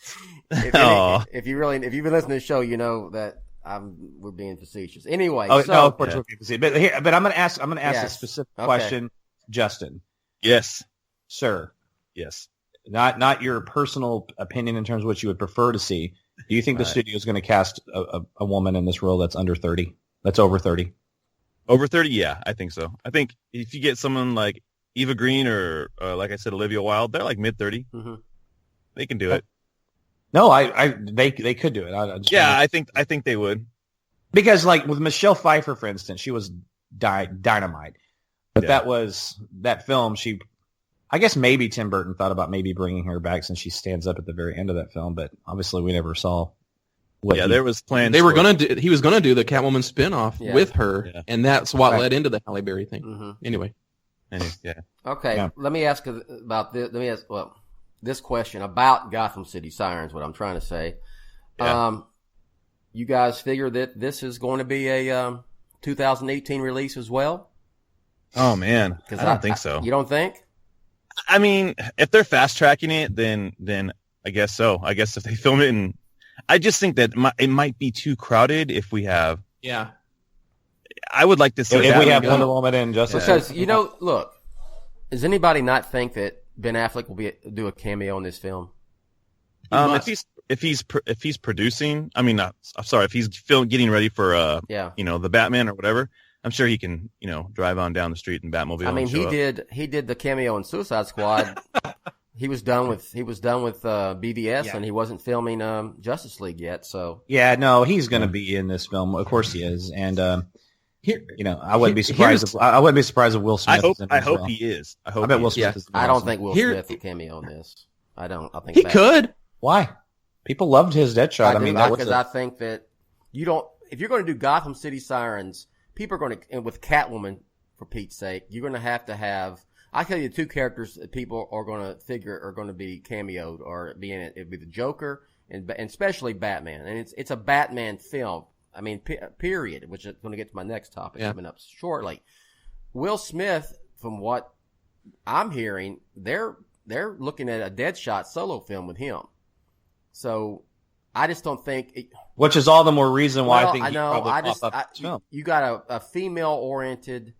If you've been listening to the show, you know that we're being facetious. Anyway, no, of course we're being facetious. But I'm going to ask a specific question, Justin. Yes, sir. Yes. Not your personal opinion in terms of what you would prefer to see. Do you think the studio is going to cast a woman in this role that's under 30? That's over 30? Over 30, yeah, I think so. I think if you get someone like Eva Green or like I said, Olivia Wilde, they're like mid-30. Mm-hmm. They can do it. No, they could do it. I think they would. Because like with Michelle Pfeiffer, for instance, she was dynamite. But that film, I guess maybe Tim Burton thought about maybe bringing her back since she stands up at the very end of that film, but obviously we never saw there was plans. He was going to do the Catwoman spin-off with her, and that's what led into the Halle Berry thing. Mm-hmm. Anyway. Okay, let me ask about this. This question about Gotham City Sirens. What I'm trying to say. You guys figure that this is going to be a 2018 release as well? Oh man, I don't think so. You don't think? I mean, if they're fast tracking it, then I guess so. I guess if they film it, I just think that it might be too crowded if we have. Yeah. I would like to see if we have Wonder Woman and Justice. Because look, does anybody not think that Ben Affleck will do a cameo in this film? If he's producing, I mean, if he's getting ready for the Batman or whatever, I'm sure he can, drive on down the street in Batmobile. I mean, and he did the cameo in Suicide Squad. He was done with BVS, and he wasn't filming Justice League yet. So yeah, no, he's going to be in this film. Of course he is, and I wouldn't be surprised. I wouldn't be surprised if Will Smith. I hope he is. I bet Will Smith is. I don't think Will Smith will cameo in this. I think he could. Why? People loved his Deadshot. Because I think that you don't. If you're going to do Gotham City Sirens, people are going to, and with Catwoman, for Pete's sake, you're going to have. I tell you, the two characters that people are going to figure are going to be cameoed or be in it. It'd be the Joker and especially Batman, and it's a Batman film. I mean, period. Which is going to get to my next topic coming up shortly. Will Smith, from what I'm hearing, they're looking at a Deadshot solo film with him. So I just don't think. Which is all the more reason why I think I know. You got a female-oriented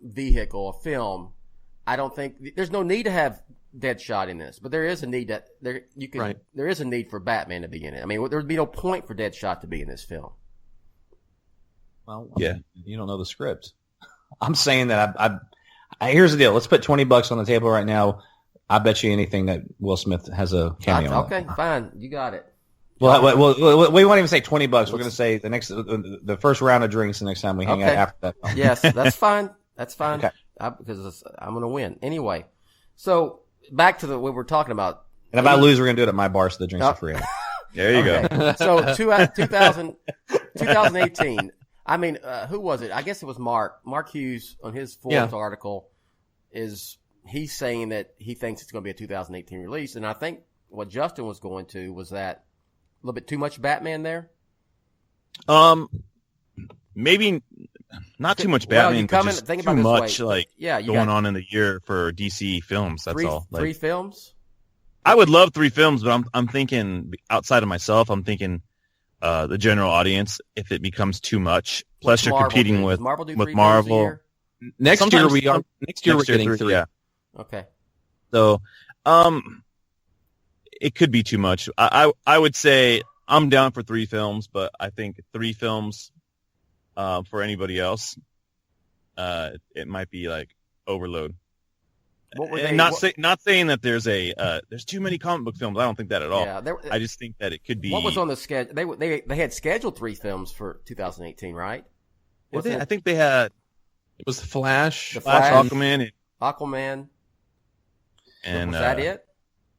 vehicle, a film. I don't think there's no need to have Deadshot in this, but there is a need there is a need for Batman to be in it. I mean, there would be no point for Deadshot to be in this film. Well, you don't know the script. I'm saying that here's the deal. Let's put $20 on the table right now. I bet you anything that Will Smith has a cameo. Okay, fine, you got it. Well, we won't even say $20. We're going to say the first round of drinks the next time we hang out after that. Yes, that's fine. That's fine. Okay. Because I'm going to win anyway. So back to what we're talking about. And if I lose, we're going to do it at my bar, so the drinks are free. There you go. So 2018. I mean, who was it? I guess it was Mark Hughes on his Forbes article. He's saying that he thinks it's going to be a 2018 release, and I think what Justin was going to was that a little bit too much Batman there. Maybe not too much Batman, but just think too about much going on in the year for DC films. That's all. Three films. I would love 3 films, but I'm thinking outside of myself. I'm thinking the general audience. If it becomes too much, plus you're competing with Marvel. Next year we're getting 3. Yeah. Okay. So, it could be too much. I would say I'm down for 3 films, but I think 3 films, for anybody else, it might be like overload. Not saying that there's too many comic book films. I don't think that at all. Yeah, I just think that it could be. What was on the schedule? They had scheduled 3 films for 2018, right? I think they had. It was Flash, Aquaman, and was that it?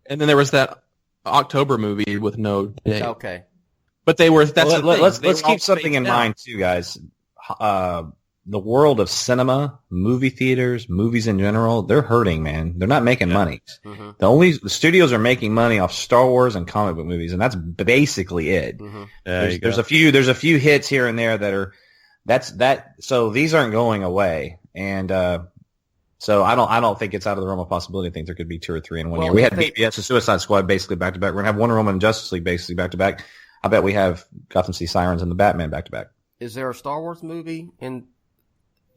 And then there was that October movie with no date. Okay, but they were. Let's keep something in mind too, guys. The world of cinema, movie theaters, movies in general, they're hurting, man. They're not making money. Mm-hmm. The studios are making money off Star Wars and comic book movies, and that's basically it. Mm-hmm. There's a few hits here and there that are. So these aren't going away, and so I don't think it's out of the realm of possibility. I think there could be 2 or 3 in one year. We had BBS and Suicide Squad basically back to back. We're gonna have Wonder Woman and Justice League basically back to back. I bet we have Gotham City Sirens and the Batman back to back. Is there a Star Wars movie in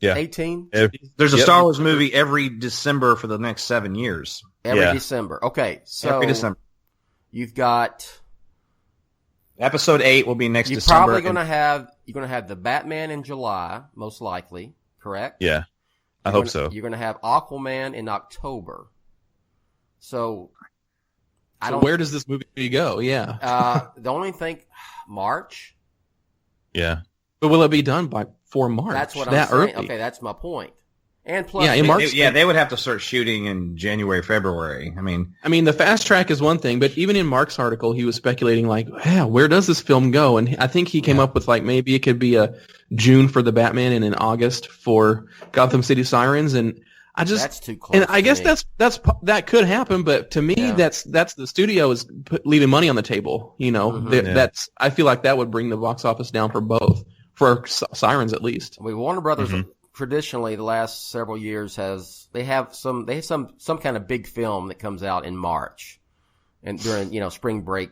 18? There's a Star Wars movie every December for the next 7 years. Every December. Okay, so every December. You've got Episode 8 will be next December. You're going to have the Batman in July, most likely, correct? Yeah, I hope so. You're going to have Aquaman in October. So where does this movie go? Yeah. The only thing, March. Yeah. But will it be done for March? That's what I'm saying. Early? Okay, that's my point. And plus, in March, they would have to start shooting in January, February. I mean, the fast track is one thing, but even in Mark's article, he was speculating where does this film go? And I think he came up with maybe it could be a June for the Batman and in August for Gotham City Sirens. And that's too close. And I guess that could happen, but to me, that's the studio is leaving money on the table. That's I feel like that would bring the box office down for both, for Sirens at least. Warner Brothers. Mm-hmm. Traditionally, the last several years they have some kind of big film that comes out in March, and during spring break,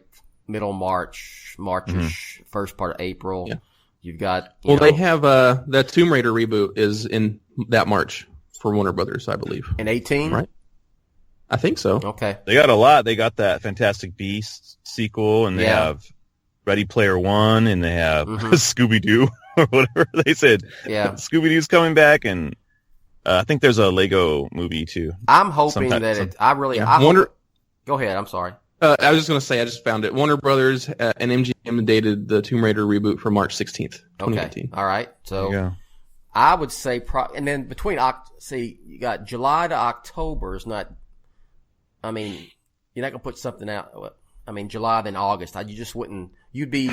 middle March, Marchish, first part of April. Yeah. You've got they have that Tomb Raider reboot is in that March for Warner Brothers, I believe. In 18, right? I think so. Okay, they got a lot. They got that Fantastic Beasts sequel, and they have Ready Player One, and they have Scooby Doo. or whatever they said. Yeah. Scooby-Doo's coming back, and I think there's a Lego movie too. I'm hoping that Go ahead. I'm sorry. I was just going to say, I just found it. Warner Brothers and MGM dated the Tomb Raider reboot for March 16th, 2019. Okay. All right. So I would say, and then between, you got July to October is not, I mean, you're not going to put something out. I mean, July, then August. You just wouldn't, you'd be,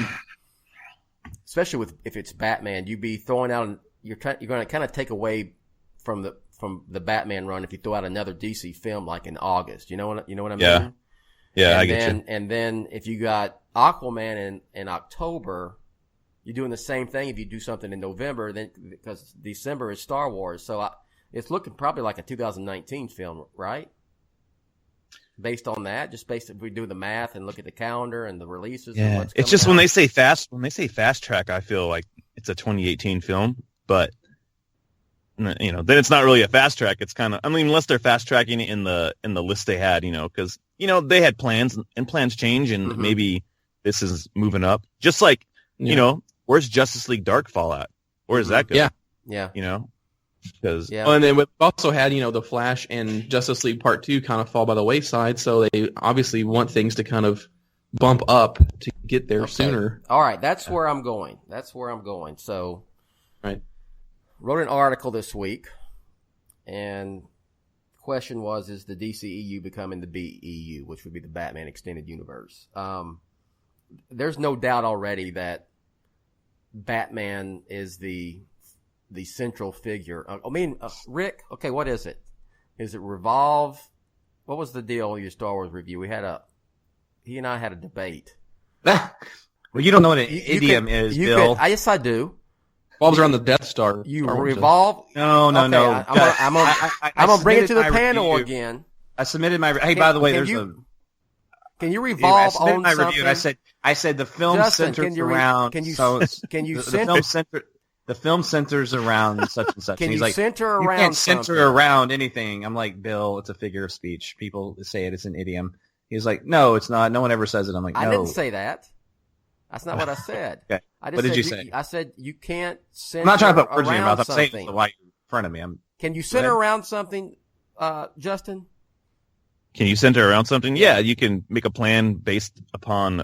especially if it's Batman, you'd be throwing out, you're going to kind of take away from the Batman run if you throw out another DC film like in August. You know what I mean? Yeah, I get you. And then if you got Aquaman in October, you're doing the same thing if you do something in November, then because December is Star Wars. So it's looking probably like a 2019 film, right? Based on that, just based if we do the math and look at the calendar and the releases. Yeah, and what's it's just out. when they say fast track, I feel like it's a 2018 film, but then it's not really a fast track. It's kind of, I mean, unless they're fast tracking it in the list they had, because they had plans and plans change, and maybe this is moving up. Just like where's Justice League Dark Fall at? Where is that going? Yeah. Because and then we've also had the Flash and Justice League Part 2 kind of fall by the wayside, so they obviously want things to kind of bump up to get there sooner. All right, that's where I'm going. So, right. Wrote an article this week, and the question was, is the DCEU becoming the BEU, which would be the Batman Extended Universe? There's no doubt already that Batman is the central figure. Rick, okay, what is it? Is it Revolve? What was the deal with your Star Wars review? He and I had a debate. Well, you don't know what an idiom is, Bill. Yes, I do. Revolves around the Death Star. You revolve? No. I'm gonna bring it to the panel again. I submitted my. Hey, by the way, Can you revolve on my something? review, and I said the film centers around. The film centers around such and such. Can and he's you like, center you around can't something? center around anything. I'm like, Bill, it's a figure of speech. People say it's an idiom. He's like, no, it's not. No one ever says it. I'm like, no. I didn't say that. That's not what I said. Okay. What did you say? I said you can't center. I'm not trying to put words in your around mouth. I'm saying something. why you're in front of me. Can you center around something, Justin? Can you center around something? Yeah, you can make a plan based upon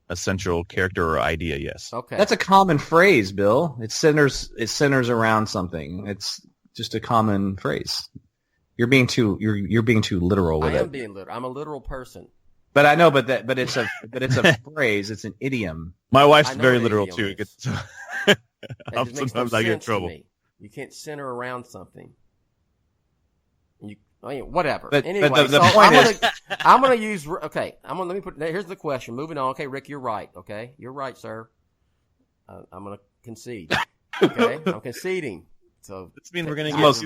a central character or idea. Yes. Okay. That's a common phrase, Bill. It centers around something. It's just a common phrase. You're being too literal with it. I am being literal. I'm a literal person. But I know, but it's a phrase. It's an idiom. My wife's very literal too. Sometimes I get in trouble. You can't center around something. Whatever. But anyway, the point is, I'm going to use. Okay, let me put. Here's the question. Moving on. Okay, Rick, you're right. Okay, you're right, sir. I'm going to concede. Okay, I'm conceding. So this means we're going to get.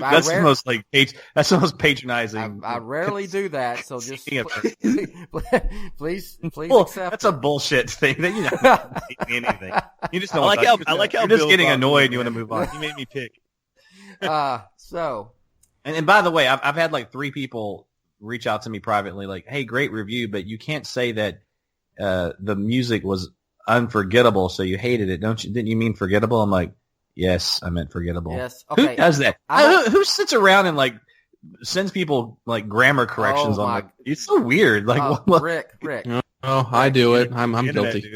That's the most patronizing. I rarely do that. So just please accept. That's a bullshit thing. That you don't hate anything. You just don't. I like how you're just getting annoyed. And you want to move on. You made me pick. So. And by the way, I've had like 3 people reach out to me privately, like, "Hey, great review, but you can't say that the music was unforgettable, so you hated it, don't you? Didn't you mean forgettable?" I'm like, "Yes, I meant forgettable." Yes. Okay. Who does that? Who sits around and like sends people like grammar corrections on? Like, it's so weird. Like, Rick. Oh, I do it. I'm guilty.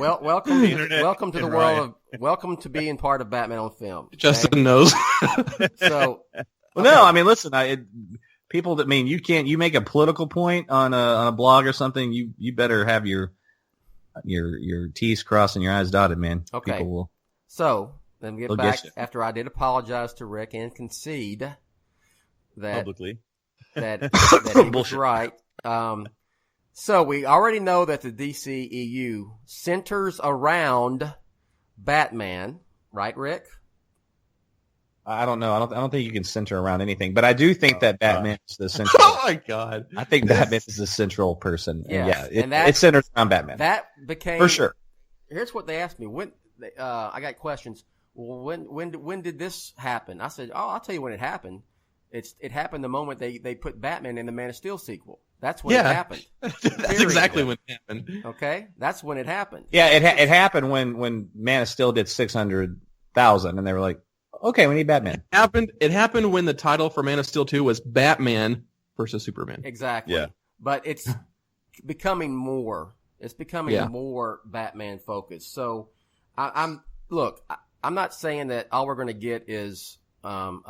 Well, welcome to the world of welcome to being part of Batman on Film. Okay? Justin knows. So. Well, no, I mean, listen, people that mean you make a political point on a blog or something, you better have your T's crossed and your I's dotted, man. Okay. People will. So then get back after I did apologize to Rick and concede that publicly that he was right. So we already know that the DCEU centers around Batman, right, Rick? I don't know. I don't think you can center around anything, but I do think that Batman is the central. Oh my God! I think Batman is the central person. Yes. And it centers around Batman. That became for sure. Here's what they asked me. When I got questions. Well, when did this happen? I said, I'll tell you when it happened. It happened the moment they put Batman in the Man of Steel sequel. That's when it happened. That's exactly when it happened. Okay, that's when it happened. Yeah, it happened when Man of Steel did 600,000, and they were like, okay, we need Batman. It happened when the title for Man of Steel 2 was Batman versus Superman. Exactly. Yeah. But it's becoming more. It's becoming more Batman focused. So I'm not saying that all we're going to get is all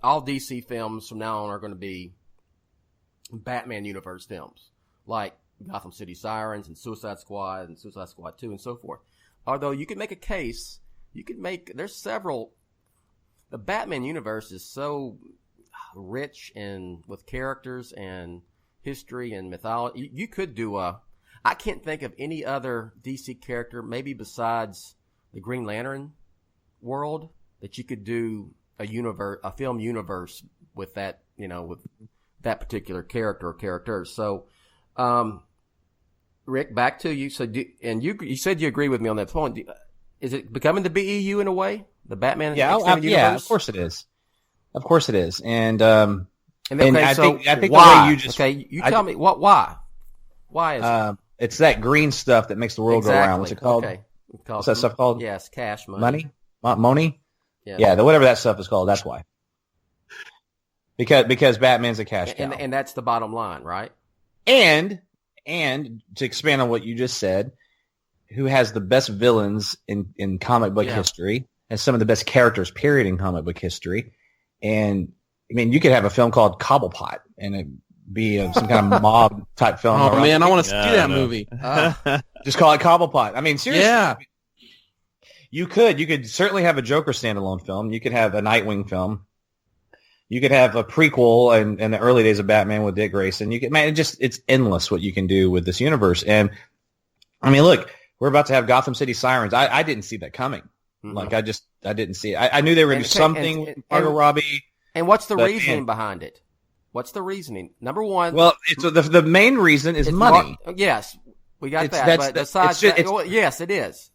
DC films from now on are going to be Batman universe films like Gotham City Sirens and Suicide Squad and Suicide Squad 2 and so forth. Although you could make a case, there's several. The Batman universe is so rich and with characters and history and mythology. You could do I can't think of any other DC character, maybe besides the Green Lantern world, that you could do a film universe with that, with that particular character or characters. So, Rick, back to you. So, you said you agree with me on that point. Is it becoming the BEU in a way? The Batman extended universe? Yeah, of course it is. Of course it is. And I think why? The way you tell me why? Why is it? It's that green stuff that makes the world go around. What's it called? Okay. What's that stuff called? Yes, cash money. Money? Yeah. Yeah, whatever that stuff is called, that's why. Because Batman's a cash cow. And that's the bottom line, right? And to expand on what you just said, who has the best villains in comic book history, has some of the best characters, period, in comic book history. And, I mean, you could have a film called Cobblepot, and it be some kind of mob type film. Oh, man, I want to see that movie. Just call it Cobblepot. I mean, seriously. Yeah. You could certainly have a Joker standalone film. You could have a Nightwing film. You could have a prequel in the early days of Batman with Dick Grayson. It's endless what you can do with this universe. And I mean, look, we're about to have Gotham City Sirens. I didn't see that coming. Mm-hmm. Like I didn't see it. I knew they were going to do something with Margot Robbie. And what's the reasoning behind it? What's the reasoning? Number one. Well, the main reason is money. Yes, we got that. But besides that, yes, it is.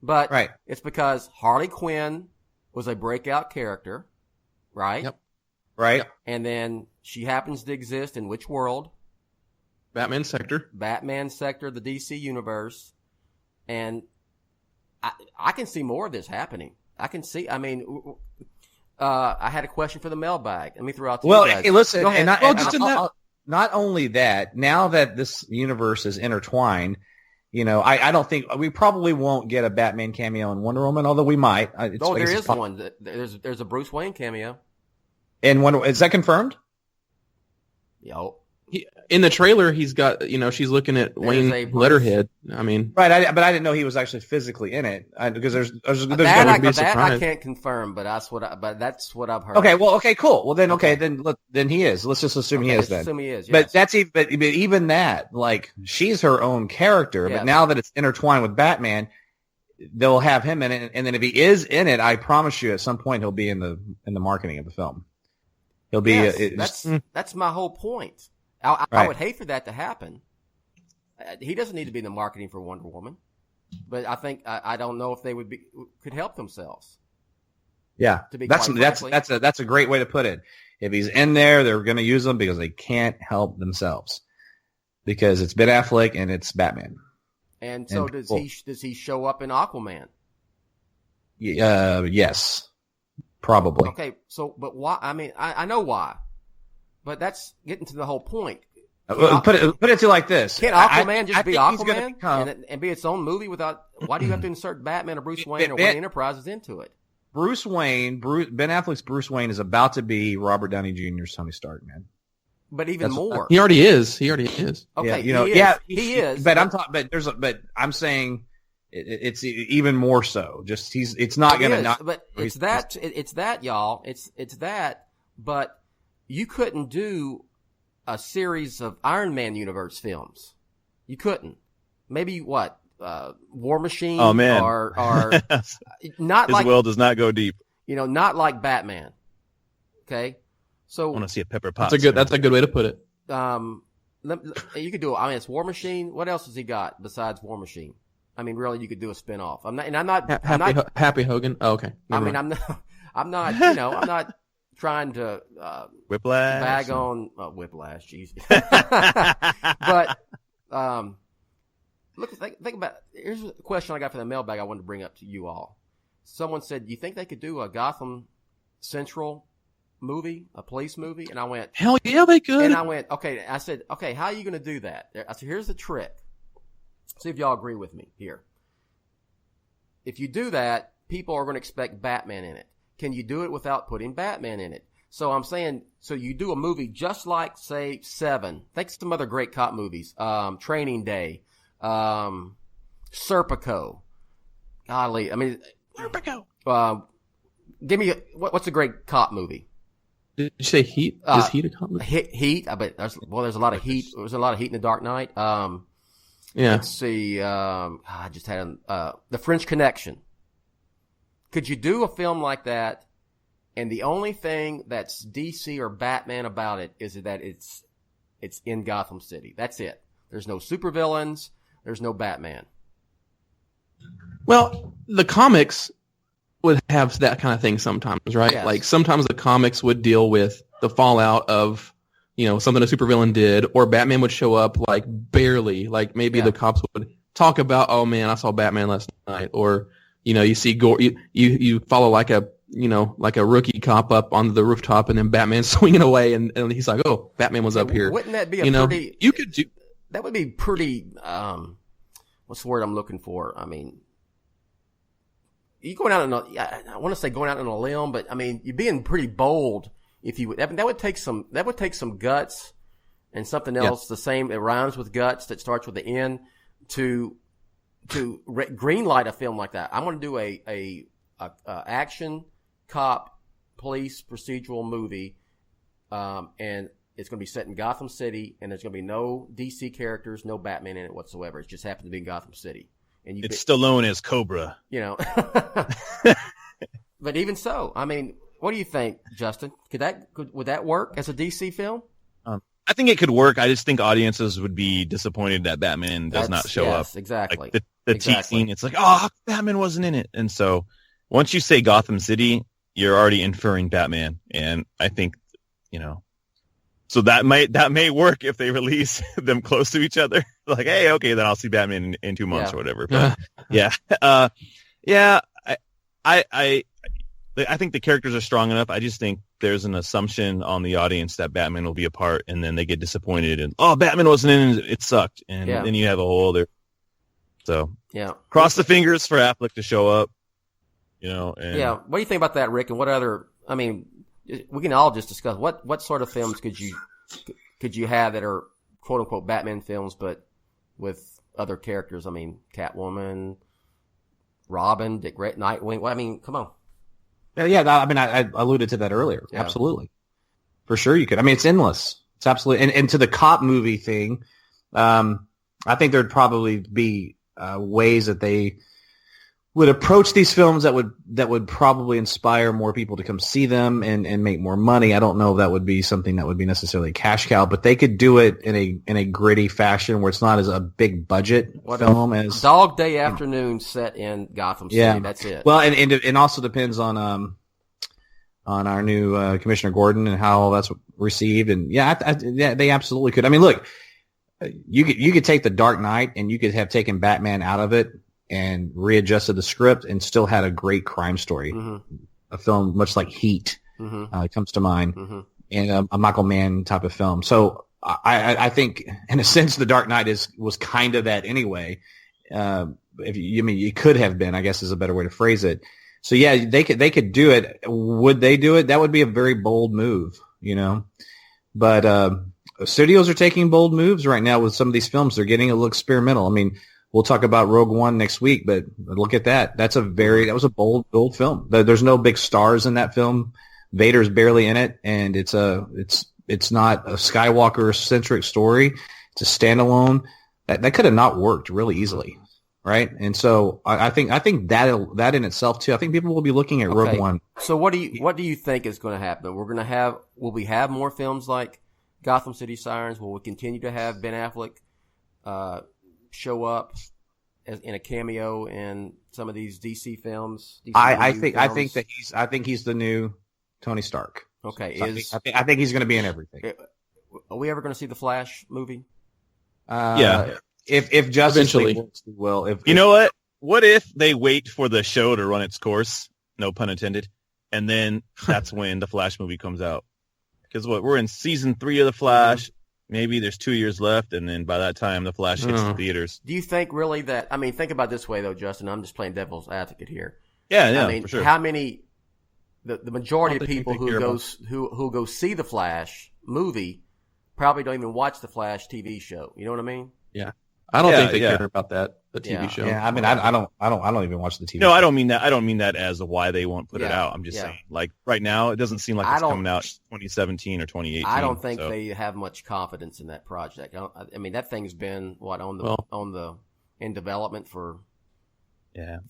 But it's because Harley Quinn was a breakout character, right? Yep. Right. And then she happens to exist in which world? Batman Sector, the DC universe. And I can see more of this happening. I can see, I mean, I had a question for the mailbag. Let me throw out to you guys. Hey, listen, not only that, now that this universe is intertwined, I don't think we probably won't get a Batman cameo in Wonder Woman, although we might. There is one. There's a Bruce Wayne cameo. And is that confirmed? Yo. In the trailer, he's got, she's looking at Wayne letterhead. I mean, right. But I didn't know he was actually physically in it because there's that I can't confirm, but that's what I've heard. Okay. Well, okay, cool. Well, then he is. Let's just assume he is. Then assume he is. But Yes. that's even that. Like, she's her own character, but now that it's intertwined with Batman, they'll have him in it. And then if he is in it, I promise you, at some point he'll be in the marketing of the film. He'll be. Yes, that's my whole point. I would hate for that to happen. He doesn't need to be in the marketing for Wonder Woman, but I think I don't know if they could help themselves. Yeah, that's a great way to put it. If he's in there, they're going to use him because they can't help themselves because it's Ben Affleck and it's Batman. And so does he show up in Aquaman? Yes, probably. Okay, so but why? I mean, I know why. But that's getting to the whole point. Put it to you like this. Can't Aquaman just be Aquaman and be its own movie without, why do you have to insert Batman or Bruce Wayne or Wayne Enterprises into it? Ben Affleck's Bruce Wayne is about to be Robert Downey Jr.'s Tony Stark, man. But even more. He already is. Okay, he is. But I'm saying it's even more so. Just it's not going to not. But it's that, y'all. It's that, but you couldn't do a series of Iron Man universe films. You couldn't. Maybe what? War Machine? Oh, man. Or not His world does not go deep. Not like Batman. Okay? So I want to see a Pepper Potts. That's a good way to put it. You could do it. I mean, it's War Machine. What else has he got besides War Machine? I mean, really, you could do a spin-off. I'm not Happy Hogan. Oh, okay. I'm not trying to Whiplash. bag on Whiplash, jeez. But look, think about. Here's a question I got from the mailbag. I wanted to bring up to you all. Someone said, "Do you think they could do a Gotham Central movie, a police movie?" And I went, "Hell yeah, they could." And I went, "Okay." I said, "Okay, how are you going to do that?" I said, "Here's the trick. See if y'all agree with me here. If you do that, people are going to expect Batman in it. Can you do it without putting Batman in it?" So I'm saying, so you do a movie just like, say, Seven. Think some other great cop movies. Training Day. Serpico. Golly, I mean, Serpico. Give me what's a great cop movie? Did you say Heat? Is Heat a cop movie? Heat. I bet there's a lot of heat. There's a lot of heat in The Dark Knight. Yeah. Let's see. I just had The French Connection. Could you do a film like that? And the only thing that's DC or Batman about it is that it's in Gotham City. That's it. There's no supervillains. There's no Batman. Well, the comics would have that kind of thing sometimes, right? Yes. Like sometimes the comics would deal with the fallout of, something a supervillain did, or Batman would show up like barely, like maybe the cops would talk about, "Oh man, I saw Batman last night," or you see you follow like a rookie cop up on the rooftop, and then Batman's swinging away, and he's like, "Oh, Batman was up here." Wouldn't that be pretty? You could do that. Would be pretty. What's the word I'm looking for? I mean, you going out on I want to say going out on a limb, but I mean, you're being pretty bold if you would. That would take some guts and something else the same. It rhymes with guts that starts with the N to greenlight a film like that. I'm going to do a action cop police procedural movie, and it's going to be set in Gotham City, and there's going to be no DC characters, no Batman in it whatsoever. It just happens to be in Gotham City. And it's Stallone as Cobra. But even so, I mean, what do you think, Justin? Would that work as a DC film? I think it could work. I just think audiences would be disappointed that Batman does not show up. Exactly. Like the teasing, it's like, "Oh, Batman wasn't in it." And so once you say Gotham City, you're already inferring Batman. And I think, so that may work if they release them close to each other. Like, hey, okay, then I'll see Batman in 2 months or whatever. But I think the characters are strong enough. I just think there's an assumption on the audience that Batman will be a part, and then they get disappointed, and Batman wasn't in it, it sucked, and then you have a whole other. So cross the fingers for Affleck to show up, And, what do you think about that, Rick? And what other? I mean, we can all just discuss what sort of films could you have that are quote unquote Batman films, but with other characters? I mean, Catwoman, Robin, Dick Grayson, Nightwing. Well, I mean, come on. Yeah, I mean, I alluded to that earlier. Yeah. Absolutely. For sure you could. I mean, it's endless. It's absolutely. And to the cop movie thing, I think there'd probably be ways that they would approach these films that would probably inspire more people to come see them and make more money. I don't know if that would be something that would be necessarily a cash cow, but they could do it in a gritty fashion where it's not as a big budget film as Dog Day Afternoon set in Gotham City. Yeah. That's it. Well, and also depends on our new Commissioner Gordon and how that's received. And they absolutely could. I mean, look, you could take The Dark Knight and you could have taken Batman out of it and readjusted the script and still had a great crime story. Mm-hmm. A film much like Heat comes to mind, and a Michael Mann type of film. So I think, in a sense, The Dark Knight was kind of that anyway. It could have been, I guess, is a better way to phrase it. So yeah, they could do it. Would they do it? That would be a very bold move, But studios are taking bold moves right now with some of these films. They're getting a little experimental. I mean, we'll talk about Rogue One next week, but look at that. That was a bold film. There's no big stars in that film. Vader's barely in it, and it's not a Skywalker centric story. It's a standalone. That could have not worked really easily, right? And so I think that in itself too. I think people will be looking at Rogue One. So what do you think is going to happen? Will we have more films like Gotham City Sirens? Will we continue to have Ben Affleck show up in a cameo in some of these DC films? I think that he's the new Tony Stark. Okay, So I think he's going to be in everything. Are we ever going to see the Flash movie? Yeah. If Justice Eventually. League works, we will. You know what? What if they wait for the show to run its course? No pun intended. And then that's when the Flash movie comes out. Because we're in season 3 of the Flash. Maybe there's 2 years left, and then by that time the Flash hits the theaters. Do you think really that? I mean, think about it this way though, Justin. I'm just playing devil's advocate here. Yeah, I mean, for sure. how many? The majority of people who who go see the Flash movie probably don't even watch the Flash TV show. You know what I mean? Yeah. I don't think they care about that, the TV show. Yeah, I mean, I don't even watch the TV. No, show. I don't mean that. I don't mean that as why they won't put it out. I'm just saying, like right now, it doesn't seem like it's coming out 2017 or 2018. I don't think they have much confidence in that project. I mean, that thing's been in development for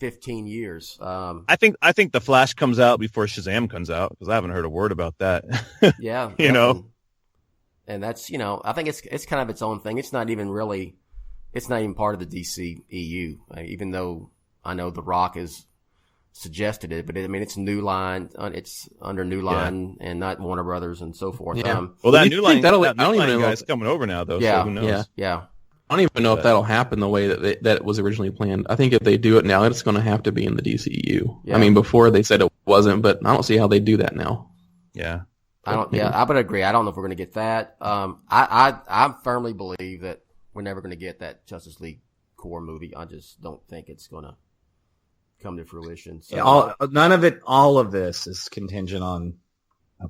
15 years. I think the Flash comes out before Shazam comes out because I haven't heard a word about that. Yeah, you know, and that's I think it's kind of its own thing. It's not even part of the DCEU, even though I know The Rock has suggested it. But I mean, it's New Line. It's under New Line and not Warner Brothers and so forth. Yeah. Well, that New Line guy's coming over now, though. Yeah. So who knows? Yeah. I don't even know if that'll happen the way that it was originally planned. I think if they do it now, it's going to have to be in the DCEU. Yeah. I mean, before they said it wasn't, but I don't see how they do that now. Yeah. I would agree. I don't know if we're going to get that. I firmly believe that we're never going to get that Justice League core movie. I just don't think it's going to come to fruition. So, all of this is contingent on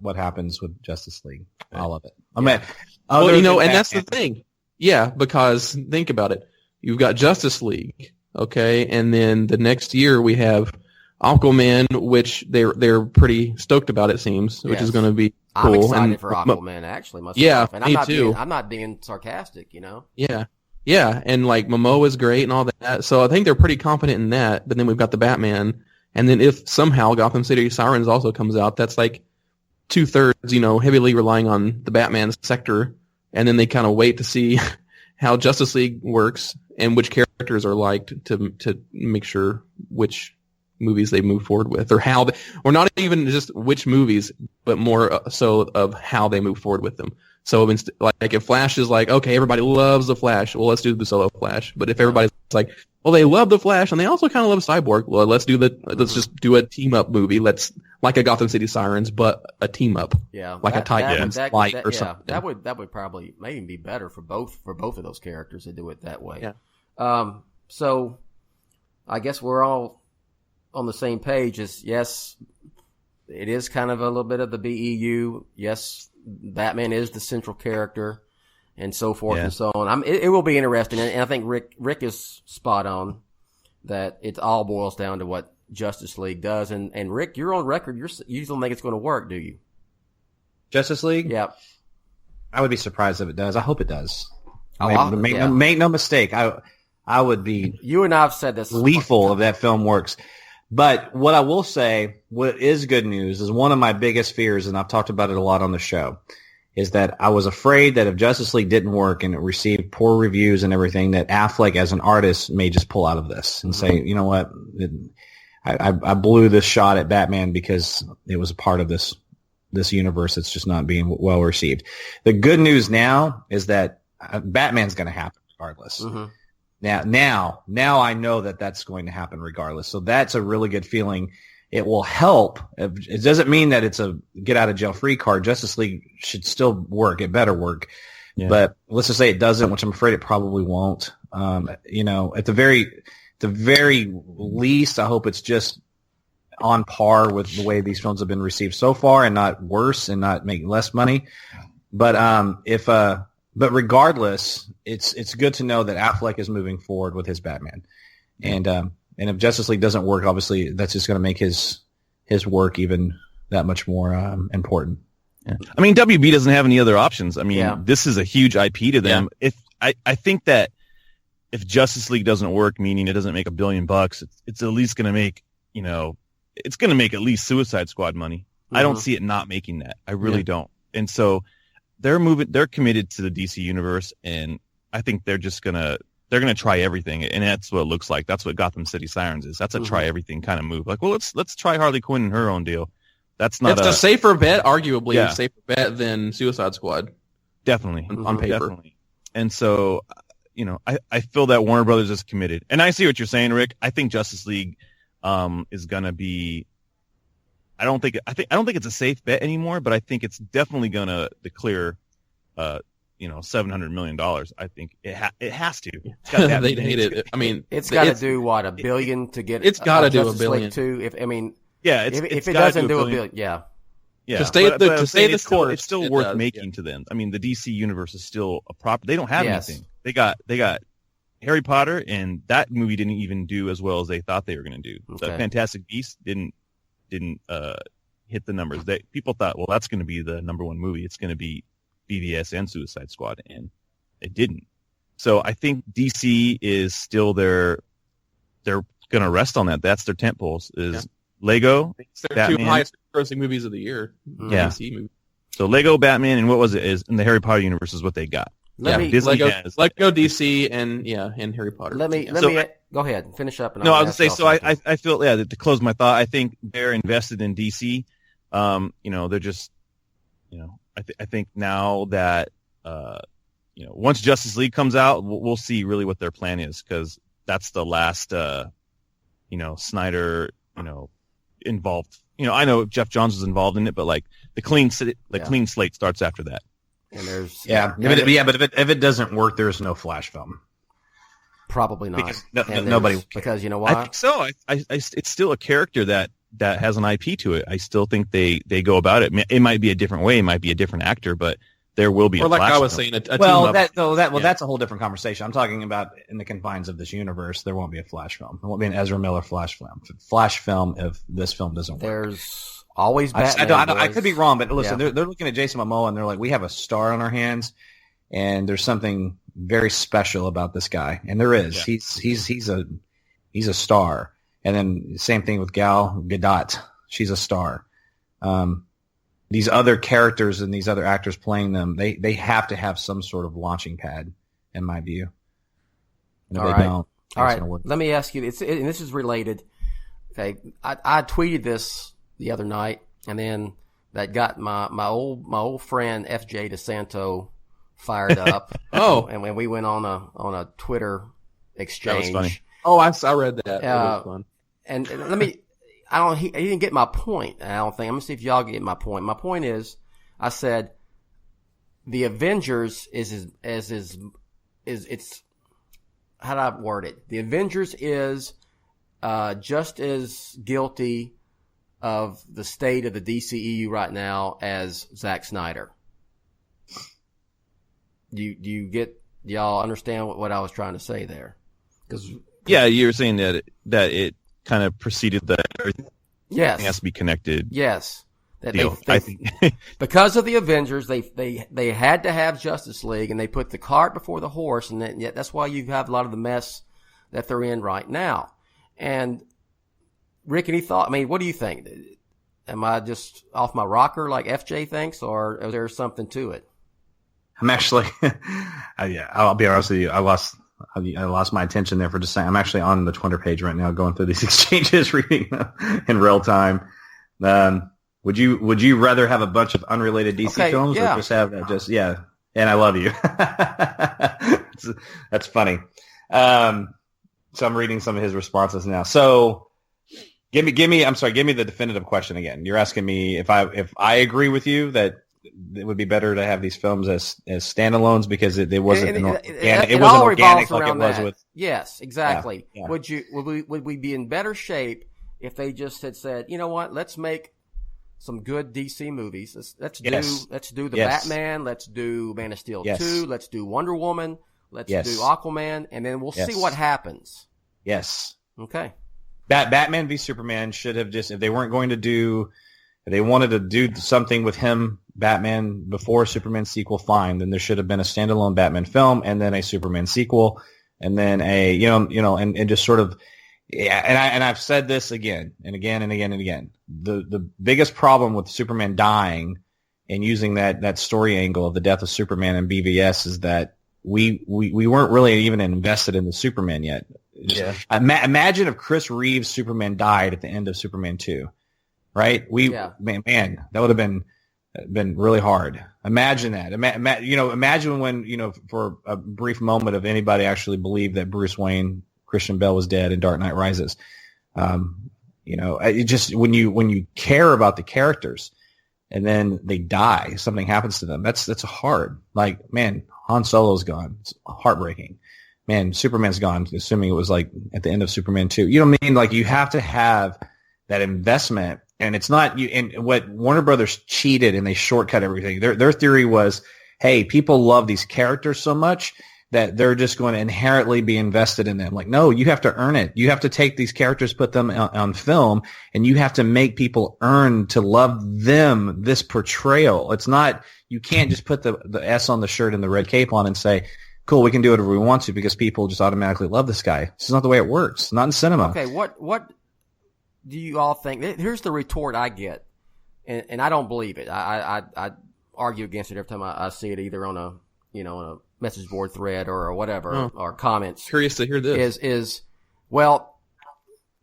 what happens with Justice League. All of it. I mean, and that's the thing. Yeah, because think about it. You've got Justice League, okay, and then the next year we have Aquaman, which they're pretty stoked about, it seems, which is going to be cool. I'm excited for Aquaman, actually, myself. Yeah, and me too. I'm not being sarcastic, Yeah, and like Momoa is great and all that. So I think they're pretty confident in that. But then we've got the Batman, and then if somehow Gotham City Sirens also comes out, that's like 2/3, heavily relying on the Batman sector. And then they kind of wait to see how Justice League works and which characters are liked to make sure which movies they move forward with, or not even just which movies, but more so of how they move forward with them. So like if Flash is like, okay, everybody loves the Flash, well, let's do the solo Flash. But if everybody's like, well, they love the Flash and they also kind of love Cyborg, well, let's just do a team up movie. Like a Gotham City Sirens, but a team up. Yeah, like a Titans Light or something. That would probably maybe be better for both of those characters to do it that way. Yeah. So I guess we're all on the same page. Yes, it is kind of a little bit of the BEU. Yes, Batman is the central character, and so forth and so on. It will be interesting, and I think Rick is spot on that it all boils down to what Justice League does. And Rick, you're on record. You don't think it's going to work, do you? Justice League? Yeah. I would be surprised if it does. I hope it does. Make no mistake. I would be. You and I have said this. Lethal if that film works. But what I will say, what is good news, is one of my biggest fears, and I've talked about it a lot on the show, is that I was afraid that if Justice League didn't work and it received poor reviews and everything, that Affleck as an artist may just pull out of this and say, you know what, I blew this shot at Batman because it was a part of this universe that's just not being well received. The good news now is that Batman's going to happen regardless. Mm-hmm. Now I know that that's going to happen regardless. So that's a really good feeling. It will help. It doesn't mean that it's a get out of jail free card. Justice League should still work. It better work. Yeah. But let's just say it doesn't, which I'm afraid it probably won't. At the very least, I hope it's just on par with the way these films have been received so far and not worse and not making less money. But regardless, it's good to know that Affleck is moving forward with his Batman. And if Justice League doesn't work, obviously that's just going to make his work even that much more important. Yeah. I mean, WB doesn't have any other options. I mean, This is a huge IP to them. Yeah. I think that if Justice League doesn't work, meaning it doesn't make $1 billion, it's at least going to make, it's going to make at least Suicide Squad money. Mm-hmm. I don't see it not making that. I really don't. And so they're committed to the DC universe, and I think they're going to try everything, and that's what it looks like. That's what Gotham City Sirens is. That's a try everything kind of move. Like, well, let's try Harley Quinn and her own deal. That's not a safer bet, arguably Yeah. a safer bet than Suicide Squad. Definitely. On paper. Definitely. And so, I feel that Warner Brothers is committed. And I see what you're saying, Rick. I think Justice League is going to be I don't think it's a safe bet anymore, but I think it's definitely going to clear $700 million. I think it has to. It's got that They'd hate it. I mean, it's got to do what, $1 billion to get. It's got to do Justice $1 billion League 2. If it's it gotta doesn't do $1 billion. billion, yeah. Yeah, to stay the still, course, it's still it worth does, making to them. I mean, the DC universe is still a proper. They don't have Yes. anything. They got Harry Potter, and that movie didn't even do as well as they thought they were going to do. Okay. The Fantastic Beasts didn't hit the numbers. People thought, well, that's going to be the number one movie. It's going to be BVS and Suicide Squad, and it didn't. So I think DC is still they're going to rest on that. That's their tentpoles is Lego, It's their Batman. 2 highest grossing movies of the year. Yeah. DC movies. So Lego, Batman, and what was it? Is in the Harry Potter universe is what they got. Disney has. Lego, DC, and Harry Potter. Let me go ahead and finish up. And No, I'll I was going ask to say, y'all so something. I feel, to close my thought, I think they're invested in DC. They're just, I think now that, once Justice League comes out, we'll see really what their plan is, because that's the last, Snyder, involved. I know Jeff Johns was involved in it, but like the clean slate starts after that. And there's but if it doesn't work, there's no Flash film. Probably not. Because nobody. Because you know why? I think so. It's still a character that has an IP to it. I still think they go about it. It might be a different way. It might be a different actor, but there will be. Or a like Flash I was film. saying, a Well, team up. that's a whole different conversation. I'm talking about in the confines of this universe, there won't be a Flash film. There won't be an Ezra Miller Flash film if this film doesn't work. There's always I Batman. I could be wrong, but listen, Yeah. they're looking at Jason Momoa and they're like, we have a star on our hands, and there's something very special about this guy, and there is. Yeah. He's a star, and then same thing with Gal Gadot. She's a star. These other characters and these other actors playing them, they have to have some sort of launching pad, in my view. And if All they right. don't, All right. gonna work. Let me ask you. And this is related. Okay, I tweeted this the other night, and then that got my old friend FJ DeSanto fired up. Oh. and when we went on a Twitter exchange. That was funny. Oh, I read that. It was fun. And let me. He didn't get my point. I don't think. I'm gonna see if y'all get my point. My point is, I said, the Avengers is it's how do I word it? The Avengers is just as guilty of the state of the DCEU right now as Zack Snyder. Do y'all understand what I was trying to say there? Because Yeah, you were saying that it kind of preceded that everything yes, has to be connected. yes, that Deal. they I think. because of the Avengers, they had to have Justice League, and they put the cart before the horse, and that's why you have a lot of the mess that they're in right now. And Rick, any thought? I mean, what do you think? Am I just off my rocker like FJ thinks, or is there something to it? I'm actually, I'll be honest with you. I lost my attention there for just saying. I'm actually on the Twitter page right now, going through these exchanges, reading them in real time. Would you rather have a bunch of unrelated DC films, or just have And I love you. That's funny. So I'm reading some of his responses now. So give me the definitive question again. You're asking me if I agree with you that it would be better to have these films as standalones because it wasn't it wasn't organic like it was with. Yes, exactly. Yeah. Would we be in better shape if they just had said, you know what, let's make some good DC movies. Let's do the Batman. Let's do Man of Steel 2. Let's do Wonder Woman. Let's do Aquaman, and then we'll see what happens. Yes. Okay. Batman v Superman should have just, if they wanted to do something with him, Batman, before Superman sequel, fine. Then there should have been a standalone Batman film, and then a Superman sequel, and then and just sort of. Yeah, and I've said this again and again and again and again. The biggest problem with Superman dying and using that story angle of the death of Superman in BVS is that we weren't really even invested in the Superman yet. Imagine if Chris Reeves' Superman died at the end of Superman 2. right? Man, that would have been really hard. Imagine that. Imagine when, for a brief moment of anybody actually believed that Bruce Wayne, Christian Bale was dead in Dark Knight Rises. It just, when you care about the characters and then they die, something happens to them. That's hard. Like, man, Han Solo's gone. It's heartbreaking. Man, Superman's gone, assuming it was like at the end of Superman 2. You know what I mean? Like, you have to have that investment. And it's not you. And what Warner Brothers cheated and they shortcut everything. Their theory was, hey, people love these characters so much that they're just going to inherently be invested in them. Like, no, you have to earn it. You have to take these characters, put them on film, and you have to make people earn to love them, this portrayal. It's not, you can't just put the S on the shirt and the red cape on and say, cool, we can do whatever we want to because people just automatically love this guy. This is not the way it works. Not in cinema. Okay, what do you all think? Here's the retort I get, and I don't believe it. I argue against it every time I see it, either on a message board thread or whatever, or comments. Curious to hear this. Well,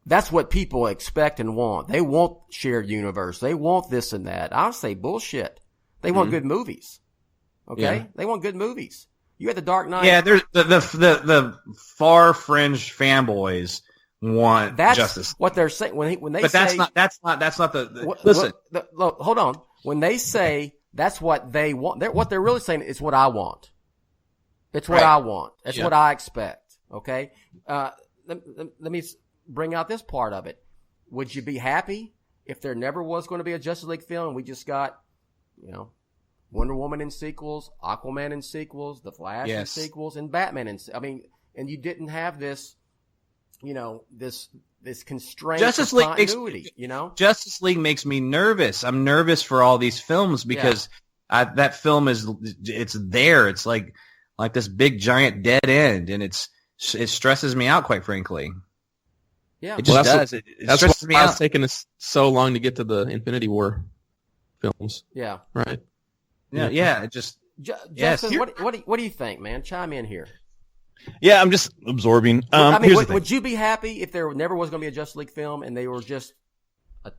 that's what people expect and want. They want shared universe. They want this and that. I'll say bullshit. They want good movies. Okay? Yeah. They want good movies. You had the Dark Knight. Yeah, there's the far fringe fanboys want justice. What they're saying when they but say, that's not the listen. Look, hold on. When they say that's what they want, what they're really saying is what I want. It's what I want. That's what I expect. Okay. Let me bring out this part of it. Would you be happy if there never was going to be a Justice League film and we just got, Wonder Woman in sequels, Aquaman in sequels, The Flash in sequels, and Batman and you didn't have this, this constraint Justice of League continuity, Justice League makes me nervous. I'm nervous for all these films because that film it's there. It's like this big giant dead end, and it stresses me out, quite frankly. Yeah, it just does. It stresses me out. It's taken us so long to get to the Infinity War films. Yeah. Right. Yeah. It just. Justin, what do you think, man? Chime in here. Yeah, I'm just absorbing. Would you be happy if there never was going to be a Justice League film and they were just a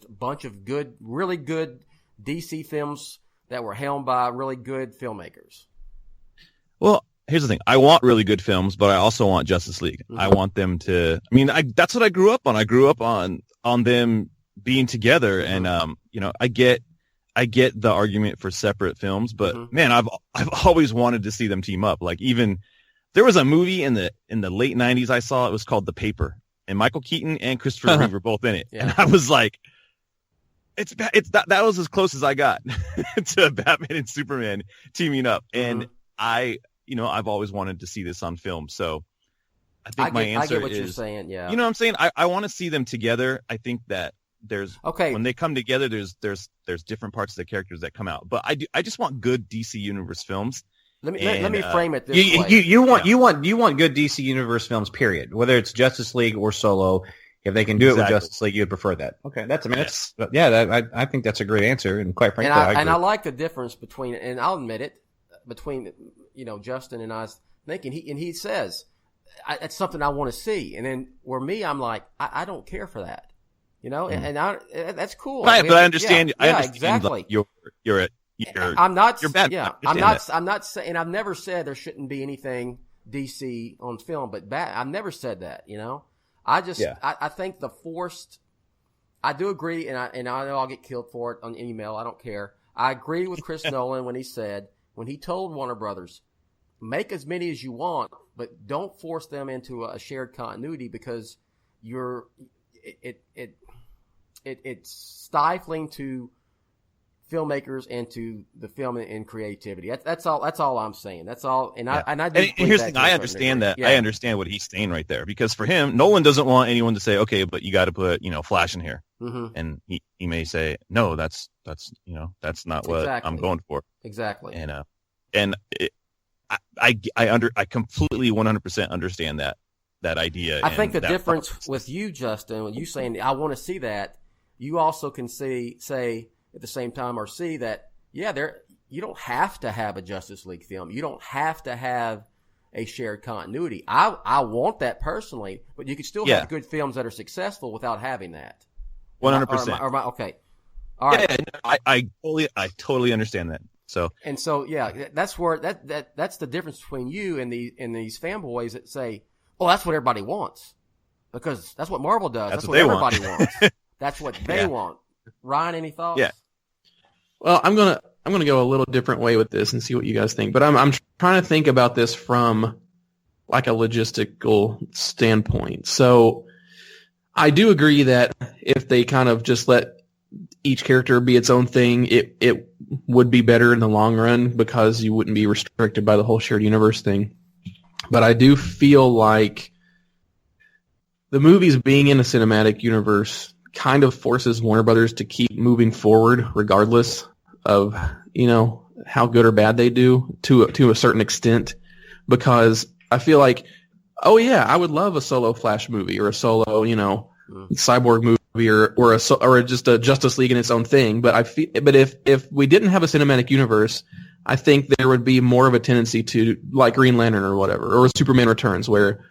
bunch of good, really good DC films that were helmed by really good filmmakers? Well, here's the thing. I want really good films, but I also want Justice League. Mm-hmm. I want them to. I mean, that's what I grew up on. I grew up on them being together, and I get the argument for separate films, but man, I've always wanted to see them team up. Like, even there was a movie in the late 90s I saw. It was called The Paper, and Michael Keaton and Christopher Reeve were both in it. Yeah. And I was like, that was as close as I got to Batman and Superman teaming up. And I've always wanted to see this on film. So I think my answer is, I get what you're saying. Yeah. You know what I'm saying? I want to see them together. I think that when they come together, there's different parts of the characters that come out. But I just want good DC Universe films. Let me frame it this way. You want good DC Universe films, period. Whether it's Justice League or Solo, if they can do it with Justice League, you'd prefer that. Okay, I think that's a great answer, and quite frankly, I agree. I like the difference between, and I'll admit it, between Justin and I thinking he says it's something I want to see, and then where me, I'm like, I don't care for that, and that's cool. Right, but I understand. I understand exactly. I'm not saying, I've never said there shouldn't be anything DC on film, but I've never said that, I just, I think I do agree, and I know I'll get killed for it on email. I don't care. I agree with Chris Nolan when he told Warner Brothers, make as many as you want, but don't force them into a shared continuity because it's stifling to filmmakers and to the film and creativity. That's all I'm saying. That's all. And here's the thing. I understand that. Yeah. I understand what he's saying right there, because for him, Nolan doesn't want anyone to say, okay, but you got to put, Flash in here. Mm-hmm. And he may say, no, that's not what I'm going for. Exactly. I completely 100% understand that idea. I think the difference with you, Justin, when you saying, I want to see that, you also can say at the same time, or see that, you don't have to have a Justice League film. You don't have to have a shared continuity. I want that personally, but you can still have good films that are successful without having that. 100%. Okay. All right. Yeah, I totally understand that. So that's where that's the difference between you and these fanboys that say, "Oh, that's what everybody wants," because that's what Marvel does. That's what everybody wants. That's what they want. Ryan, any thoughts? Yeah. Well, I'm gonna go a little different way with this and see what you guys think. But I'm trying to think about this from like a logistical standpoint. So I do agree that if they kind of just let each character be its own thing, it would be better in the long run because you wouldn't be restricted by the whole shared universe thing. But I do feel like the movies being in a cinematic universe kind of forces Warner Brothers to keep moving forward regardless of, how good or bad they do to a certain extent, because I feel like, oh yeah, I would love a solo Flash movie or a solo, Cyborg movie or just a Justice League in its own thing. But if we didn't have a cinematic universe, I think there would be more of a tendency to like Green Lantern or whatever, or Superman Returns, where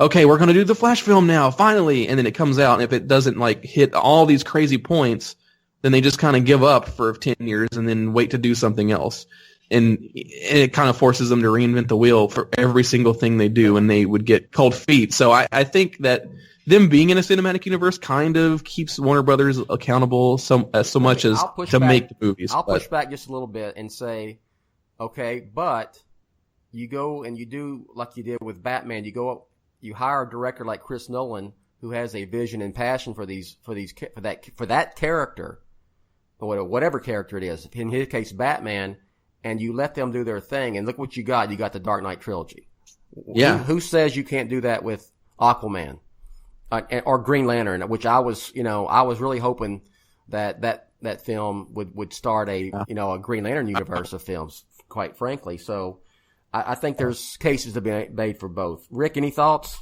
okay, we're going to do the Flash film now, finally, and then it comes out, and if it doesn't like hit all these crazy points, then they just kind of give up for 10 years and then wait to do something else. And it kind of forces them to reinvent the wheel for every single thing they do, and they would get cold feet. So I think that them being in a cinematic universe kind of keeps Warner Brothers accountable so much as to make the movies. I'll push back just a little bit and say, okay, but you go and you do like you did with Batman. You hire a director like Chris Nolan who has a vision and passion for that character, or whatever character it is. In his case, Batman, and you let them do their thing. And look what you got. You got the Dark Knight trilogy. Yeah. Who says you can't do that with Aquaman or Green Lantern? Which I was really hoping that film would start a Green Lantern universe of films. Quite frankly, so. I think there's cases to be made for both. Rick, any thoughts?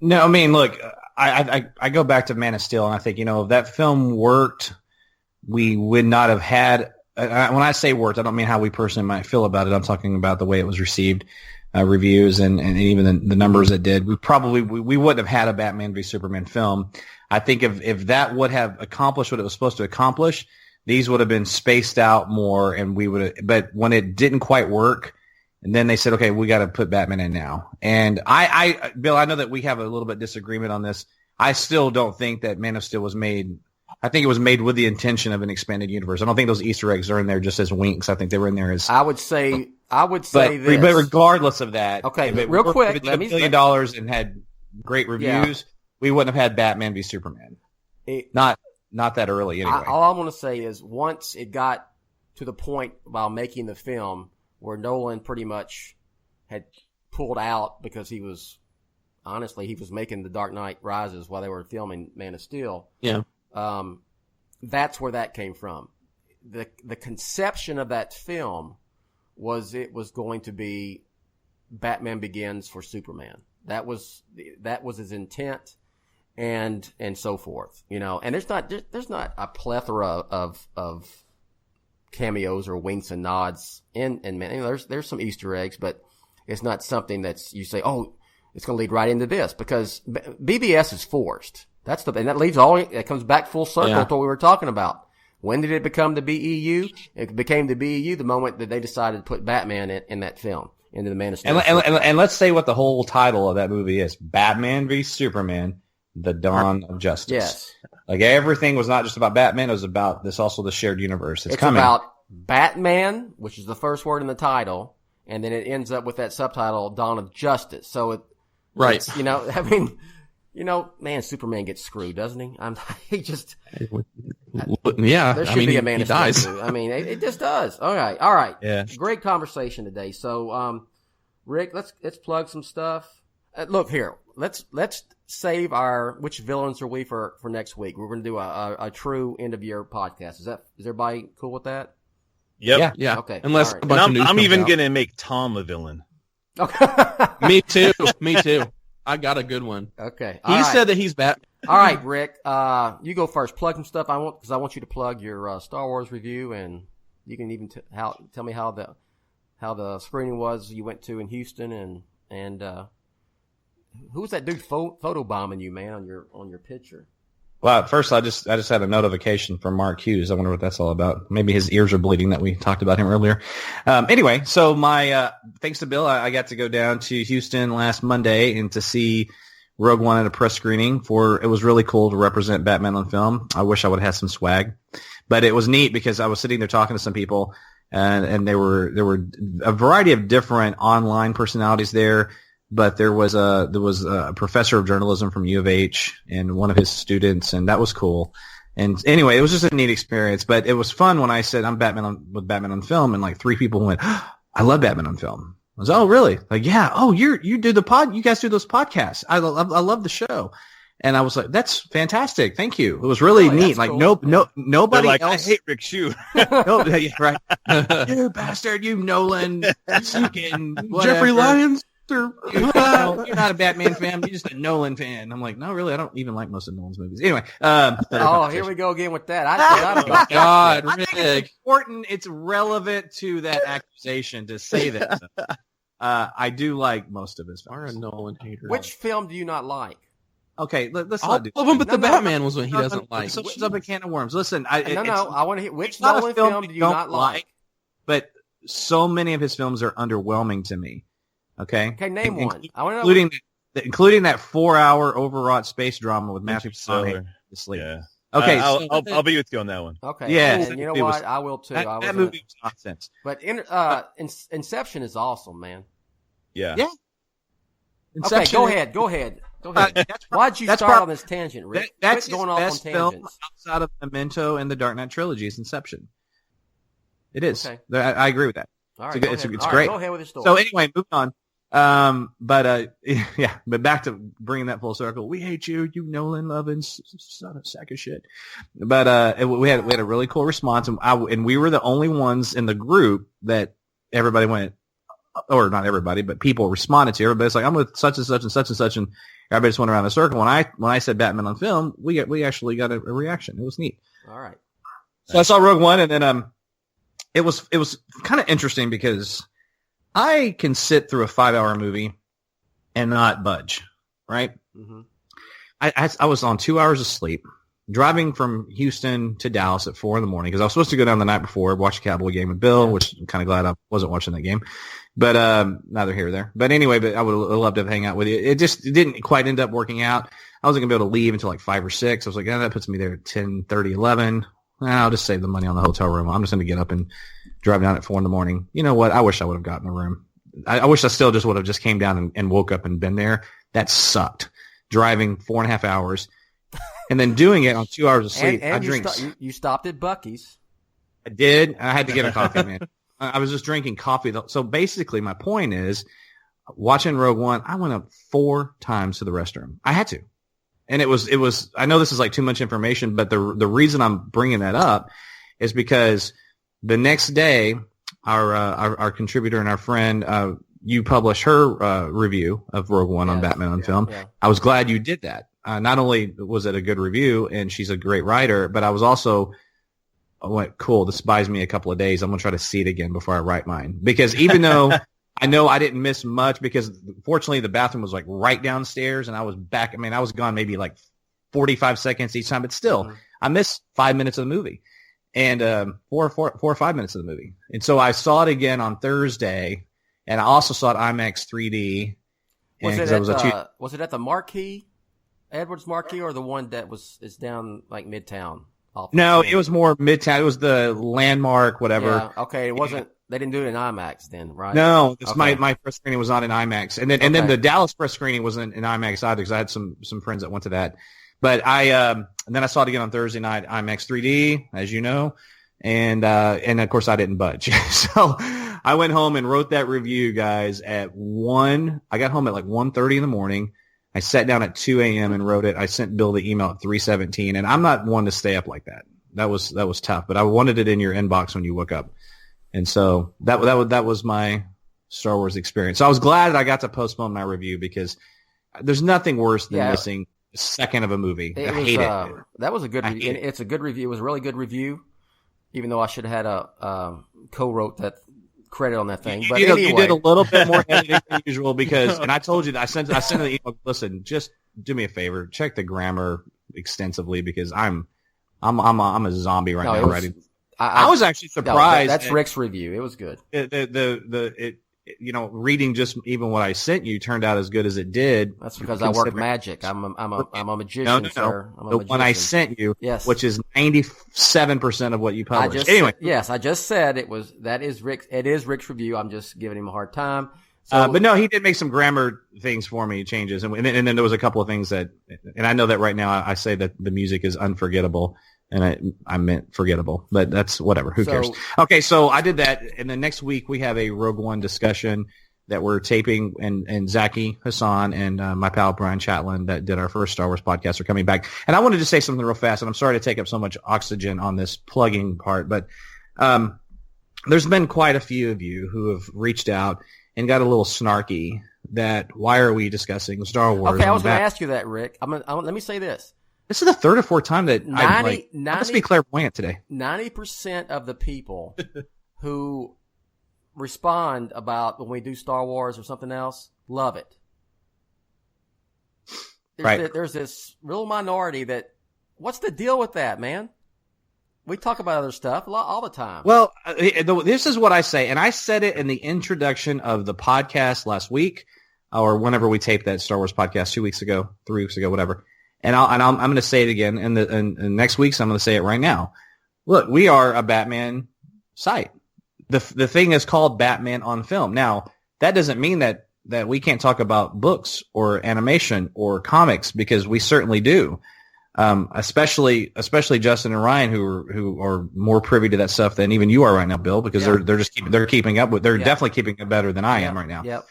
No, I mean, look, I go back to Man of Steel, and I think, if that film worked, we would not have had when I say worked, I don't mean how we personally might feel about it. I'm talking about the way it was received, reviews, and even the numbers it did. We wouldn't have had a Batman v Superman film. I think if that would have accomplished what it was supposed to accomplish, these would have been spaced out more, and but when it didn't quite work, and then they said, okay, we got to put Batman in now. And Bill, I know that we have a little bit disagreement on this. I still don't think that Man of Steel was made. I think it was made with the intention of an expanded universe. I don't think those Easter eggs are in there just as winks. I think they were in there as. I would say this. But regardless of that, okay, real quick, if it $1 billion and had great reviews, we wouldn't have had Batman v Superman. Not that early anyway. All I want to say is once it got to the point while making the film where Nolan pretty much had pulled out because he was making The Dark Knight Rises while they were filming Man of Steel. Yeah. That's where that came from. The conception of that film was it was going to be Batman Begins for Superman. That was his intent. And so forth, and there's not a plethora of cameos or winks and nods in man. There's some Easter eggs, but it's not something that's you say, oh, it's going to lead right into this because BBS is forced. And that leads it comes back full circle to what we were talking about. When did it become the BEU? It became the BEU the moment that they decided to put Batman in that film into the Man of Steel. And let's say what the whole title of that movie is: Batman v Superman. The Dawn of Justice. Yes. Like everything was not just about Batman, it was about the shared universe. It's coming. About Batman, which is the first word in the title, and then it ends up with that subtitle, Dawn of Justice. So right. Man, Superman gets screwed, doesn't he? He just yeah. There should be a Man of Steel dies. too. I mean, it just does. All right. Yeah. Great conversation today. So, Rick, let's plug some stuff. Look here. Let's save which villains are we for next week. We're going to do a true end of year podcast. Is everybody cool with that? Yep. Yeah. Okay. Unless right. a bunch of news I'm even out. going to make Tom a villain. Okay. Me too. I got a good one. Okay. He said that he's Bat. All right, Rick. You go first. Plug some stuff. I want you to plug your Star Wars review, and you can even tell me how the screening was you went to in Houston, and who was that dude photo bombing you, man, on your picture? Well, at first I just had a notification from Mark Hughes. I wonder what that's all about. Maybe his ears are bleeding that we talked about him earlier. Anyway, so my thanks to Bill, I got to go down to Houston last Monday and to see Rogue One at a press screening. It was really cool to represent Batman on film. I wish I would have had some swag, but it was neat because I was sitting there talking to some people, and there were a variety of different online personalities there. But there was a professor of journalism from U of H and one of his students, and that was cool. And anyway, it was just a neat experience. But it was fun when I said I'm with Batman on film, and like 3 people went, "I love Batman on film." I was, "Oh, really?" Like, "Yeah." "Oh, you do you guys do those podcasts? I love the show." And I was like, "That's fantastic. Thank you." It was really neat. Like cool. Nobody like, else. I hate Rick Shue. No, yeah, right. You bastard, you Nolan, fucking Jeffrey Lyons. You're not a Batman fan. You're just a Nolan fan. I'm like, no, really, I don't even like most of Nolan's movies. Anyway. Here we go again with that. I forgot about that. God, I think it's important. It's relevant to that accusation to say that. I do like most of his films. Are a Nolan hater. Which film do you not like? Okay, let's all not do of them, but the Batman was one he doesn't like. So it's up a can of worms. Listen, I want to hear which Nolan film do you not like? But so many of his films are underwhelming to me. Okay. Okay, name one. I want to know. Including that 4-hour overwrought space drama with Matthew McConaughey. Yeah. Okay, I'll be with you on that one. Okay. Yeah. And you know what? I will too. That movie was nonsense. But Inception is awesome, man. Yeah. Yeah. Inception, okay, go ahead. Why'd you start on this tangent, Rick? That's going his off best on film tangents. outside of Memento and the Dark Knight trilogy is Inception. It is. Okay. I agree with that. All right, it's all great. right, go ahead with your story. So anyway, moving on. But back to bringing that full circle. We hate you, you Nolan loving son of sack of shit. But we had a really cool response, and we were the only ones in the group that everybody went, or not everybody, but people responded to. Everybody's like, I'm with such and such and such and such, and everybody just went around in a circle. When I said Batman on film, we actually got a reaction. It was neat. All right. So I saw Rogue One, and then it was kind of interesting because I can sit through a 5-hour movie and not budge, right? Mm-hmm. I was on 2 hours of sleep, driving from Houston to Dallas at 4 a.m. because I was supposed to go down the night before, watch a Cowboy game with Bill, which I'm kind of glad I wasn't watching that game. But neither here nor there. But anyway, I would have loved to hang out with you. It didn't quite end up working out. I wasn't going to be able to leave until like 5 or 6. I was like, that puts me there at 10:30, 11. I'll just save the money on the hotel room. I'm just going to get up and drive down at 4 a.m. You know what? I wish I would have gotten a room. I wish I still just would have just came down and woke up and been there. That sucked. Driving 4.5 hours and then doing it on 2 hours of sleep. And I drink. You stopped at Buc-ee's. I did. I had to get a coffee, man. I was just drinking coffee. So basically my point is watching Rogue One, I went up 4 times to the restroom. I had to. And it was, I know this is like too much information, but the reason I'm bringing that up is because the next day, our contributor and our friend, you published her review of Rogue One on Batman on Film. Yeah. I was glad you did that. Not only was it a good review, and she's a great writer, but I was also went, cool, this buys me a couple of days. I'm going to try to see it again before I write mine. Because even though I know I didn't miss much, because fortunately the bathroom was like right downstairs and I was back. I mean, I was gone maybe like 45 seconds each time, but still, I missed 5 minutes of the movie. And 4 or 5 minutes of the movie. And so I saw it again on Thursday, and I also saw it IMAX 3D. Was it at the Marquee, Edwards Marquee, or the one that is down like Midtown? No, it was more Midtown. It was the Landmark, whatever. Yeah, okay, it wasn't. They didn't do it in IMAX then, right? No, my press screening was not in IMAX, and then the Dallas press screening wasn't in IMAX either because I had some friends that went to that. But and then I saw it again on Thursday night, IMAX 3D, as you know, and of course I didn't budge. So I went home and wrote that review, guys, at 1. I got home at like 1:30 in the morning. I sat down at 2 a.m. and wrote it. I sent Bill the email at 3:17, and I'm not one to stay up like that. That was tough, but I wanted it in your inbox when you woke up, and so that was my Star Wars experience. So I was glad that I got to postpone my review because there's nothing worse than missing a second of a movie. I hate it. That was a good review. It's a good review. It was a really good review, even though I should have had a co-wrote that credit on that thing. But anyway. You did a little bit more editing than usual because, and I told you that I sent an email. Listen, just do me a favor, check the grammar. extensively because I'm a zombie right now. Ready. I was actually surprised. That's Rick's review. It was good. Reading just even what I sent you turned out as good as it did. That's because I work magic. I'm a magician, sir. I'm a the magician. one I sent you, yes, which is 97% of what you published. I just said it is Rick's review. I'm just giving him a hard time. So, but no, he did make some grammar things for me, changes, and then there was a couple of things and I know that right now I say that the music is unforgettable, and I meant forgettable, but that's whatever. Who cares? Okay, so I did that, and then next week we have a Rogue One discussion that we're taping, and Zaki Hassan and my pal Brian Chatlin that did our first Star Wars podcast are coming back. And I wanted to say something real fast, and I'm sorry to take up so much oxygen on this plugging part, but there's been quite a few of you who have reached out and got a little snarky that why are we discussing Star Wars? Okay, I was going to ask you that, Rick. Let me say this. This is the third or fourth time that I must be clairvoyant today. 90% of the people who respond about when we do Star Wars or something else love it. There's this real minority that, what's the deal with that, man? We talk about other stuff all the time. Well, this is what I say, and I said it in the introduction of the podcast last week, or whenever we taped that Star Wars podcast 2 weeks ago, 3 weeks ago, whatever. And I'm going to say it again, and next week's I'm going to say it right now. Look, we are a Batman site. The thing is called Batman on Film. Now, that doesn't mean that we can't talk about books or animation or comics, because we certainly do. Especially Justin and Ryan, who are more privy to that stuff than even you are right now, Bill, because they're keeping up with, they're definitely keeping it better than I am right now. Yep.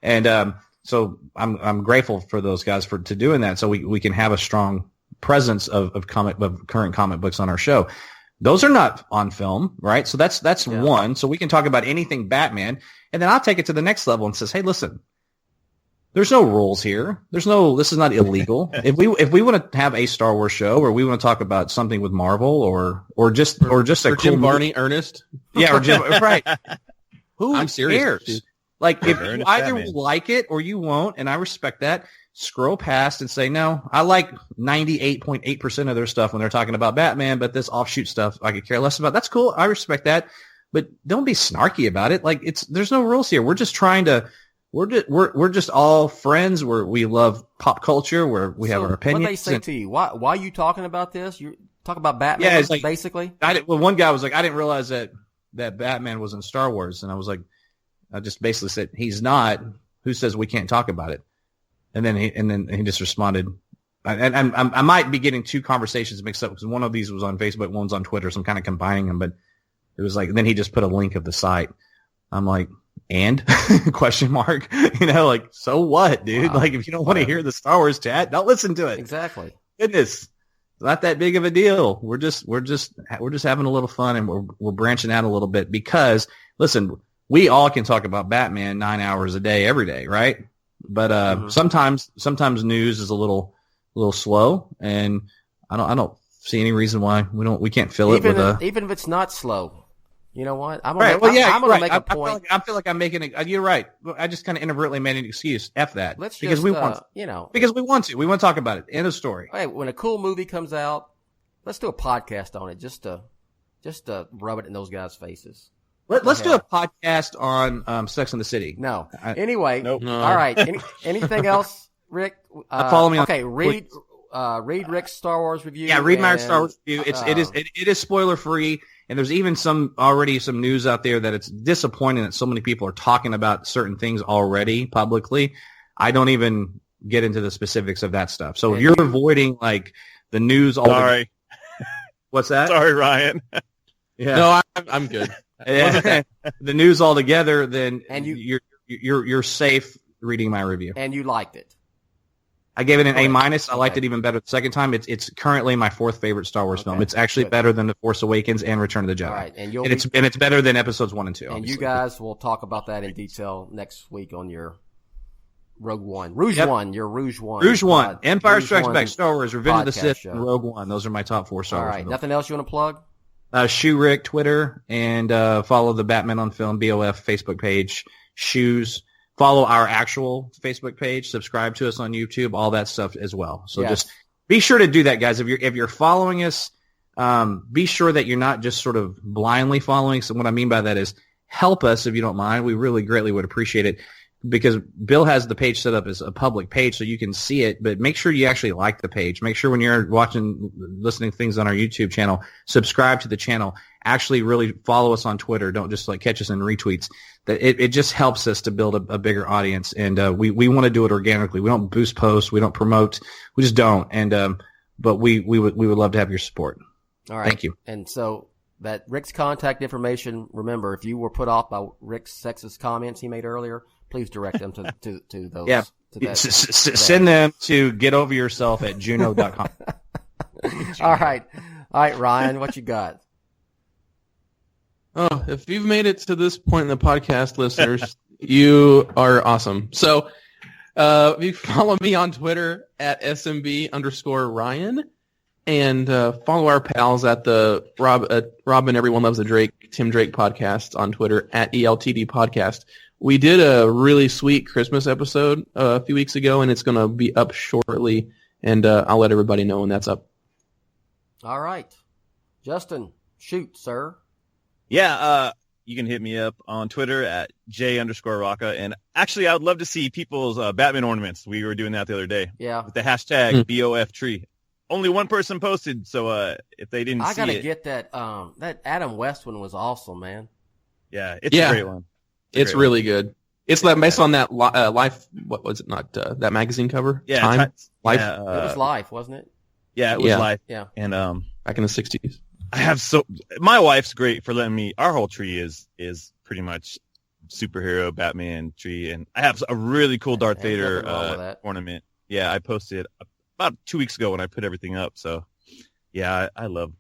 And, so I'm grateful for those guys to doing that. So we can have a strong presence of current comic books on our show. Those are not on film, right? So that's one. So we can talk about anything Batman, and then I'll take it to the next level and says, hey, listen, there's no rules here. This is not illegal. If we want to have a Star Wars show, or we want to talk about something with Marvel, or just a cool Jim Varney, Ernest, or Jim, right? I'm serious, cares? Dude. Like, if you either like it or you won't, and I respect that, scroll past and say, no, I like 98.8% of their stuff when they're talking about Batman, but this offshoot stuff I could care less about. That's cool. I respect that. But don't be snarky about it. Like, there's no rules here. We're just trying to, we're just all friends where we love pop culture, where we have our opinions. What they say to you? Why are you talking about this? You talk about Batman, it's like, basically? One guy was like, I didn't realize that Batman was in Star Wars. And I was like, I just basically said, he's not. Who says we can't talk about it? And then he just responded, and I might be getting two conversations mixed up, because one of these was on Facebook, one's on Twitter, so I'm kind of combining them. But it was like, then he just put a link of the site. I'm like, and question mark, like, so what, dude? Wow. Like, if you don't want to hear the Star Wars chat, don't listen to it. Exactly. Goodness, it's not that big of a deal. We're just having a little fun, and we're branching out a little bit, because listen, we all can talk about Batman 9 hours a day, every day, right? But sometimes news is a little slow, and I don't see any reason why we can't fill it with even if it's not slow. You know what? I'm gonna make a point. I feel like I'm making you're right. I just kind of inadvertently made an excuse. F that. Because we want to. We want to talk about it. End of story. Hey, when a cool movie comes out, let's do a podcast on it, just to rub it in those guys' faces. Let's do a podcast on Sex and the City. No. Anyway. Nope. No. All right. Anything else, Rick? Follow me on. Okay. Read Rick's Star Wars review. Yeah, read my Star Wars review. It is spoiler free, and there's even some news out there that it's disappointing that so many people are talking about certain things already publicly. I don't even get into the specifics of that stuff. So if you're avoiding like the news, sorry. What's that? Sorry, Ryan. Yeah. No, I'm good. The news altogether, then and you're safe reading my review. And you liked it. I gave it an A-. I liked it even better the second time. It's currently my fourth favorite Star Wars film. It's actually better than The Force Awakens and Return of the Jedi. All right, and it's better than episodes 1 and 2. And obviously. You guys will talk about that in detail next week on your Rogue One. Rouge One. Empire Strikes Back, Star Wars, Revenge of the Sith, and Rogue One. Those are my top 4 Star Wars films. All right, nothing else you want to plug? Shoe Rick, Twitter, and follow the Batman on Film, BOF Facebook page, Shoes. Follow our actual Facebook page, subscribe to us on YouTube, all that stuff as well. So just be sure to do that, guys. If you're following us, be sure that you're not just sort of blindly following. So what I mean by that is help us if you don't mind. We really greatly would appreciate it, because Bill has the page set up as a public page so you can see it, but make sure you actually like the page. Make sure when you're listening to things on our YouTube channel, subscribe to the channel. Actually really follow us on Twitter. Don't just like catch us in retweets. That it just helps us to build a bigger audience, and we want to do it organically. We don't boost posts. We don't promote. We just don't. And but we would love to have your support. All right. Thank you. And so that Rick's contact information, remember, if you were put off by Rick's sexist comments he made earlier, please direct them to those. Yeah. Send them to getoveryourself@juno.com. All right, Ryan, what you got? Oh, if you've made it to this point in the podcast, listeners, you are awesome. So, you follow me on Twitter at SMB_Ryan, and follow our pals at the Rob and Everyone Loves a Drake, Tim Drake podcast on Twitter at ELTD podcast. We did a really sweet Christmas episode a few weeks ago, and it's going to be up shortly, and I'll let everybody know when that's up. All right. Justin, shoot, sir. Yeah, you can hit me up on Twitter at J_Rocka. And actually, I would love to see people's Batman ornaments. We were doing that the other day. Yeah. With the hashtag BOFtree. Only one person posted, so if they didn't see it. I gotta get that. That Adam West one was awesome, man. Yeah, it's a great one. It's really good. It's based on that Life. What was it? Not that magazine cover. Yeah, Time. Life. It was Life, wasn't it? Yeah, it was Life. Yeah. And back in the 60s. My wife's great for letting me. Our whole tree is pretty much superhero Batman tree, and I have a really cool Darth Vader ornament. Yeah, I posted about 2 weeks ago when I put everything up. So, yeah, I love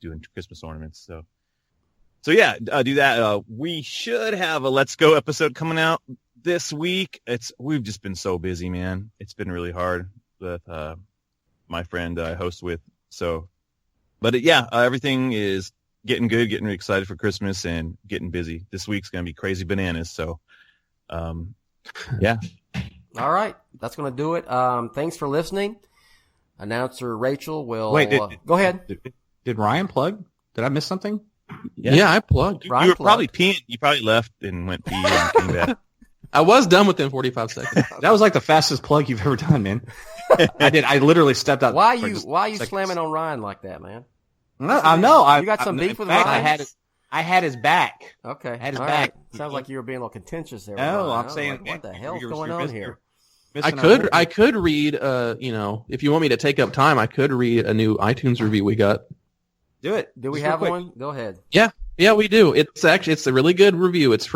doing Christmas ornaments. So yeah, do that. We should have a Let's Go episode coming out this week. We've just been so busy, man. It's been really hard with my friend I host with. So, but everything is getting good, getting really excited for Christmas, and getting busy. This week's gonna be crazy bananas. So, yeah. All right, that's gonna do it. Thanks for listening. Announcer Rachel will go ahead. Did Ryan plug? Did I miss something? Yeah, I plugged. You were probably peeing. You probably left and went pee and came back. I was done within 45 seconds. That was like the fastest plug you've ever done, man. I literally stepped out. Why are you slamming on Ryan like that, man? No, I know. You got some beef with Ryan? I had his back. Okay. I had his all back. Right. Sounds like you were being a little contentious there. No, I'm saying, like, what the hell's going on here? I could read, if you want me to take up time, I could read a new iTunes review we got. Do it. Do we have one? Go ahead. Yeah, we do. It's a really good review. It's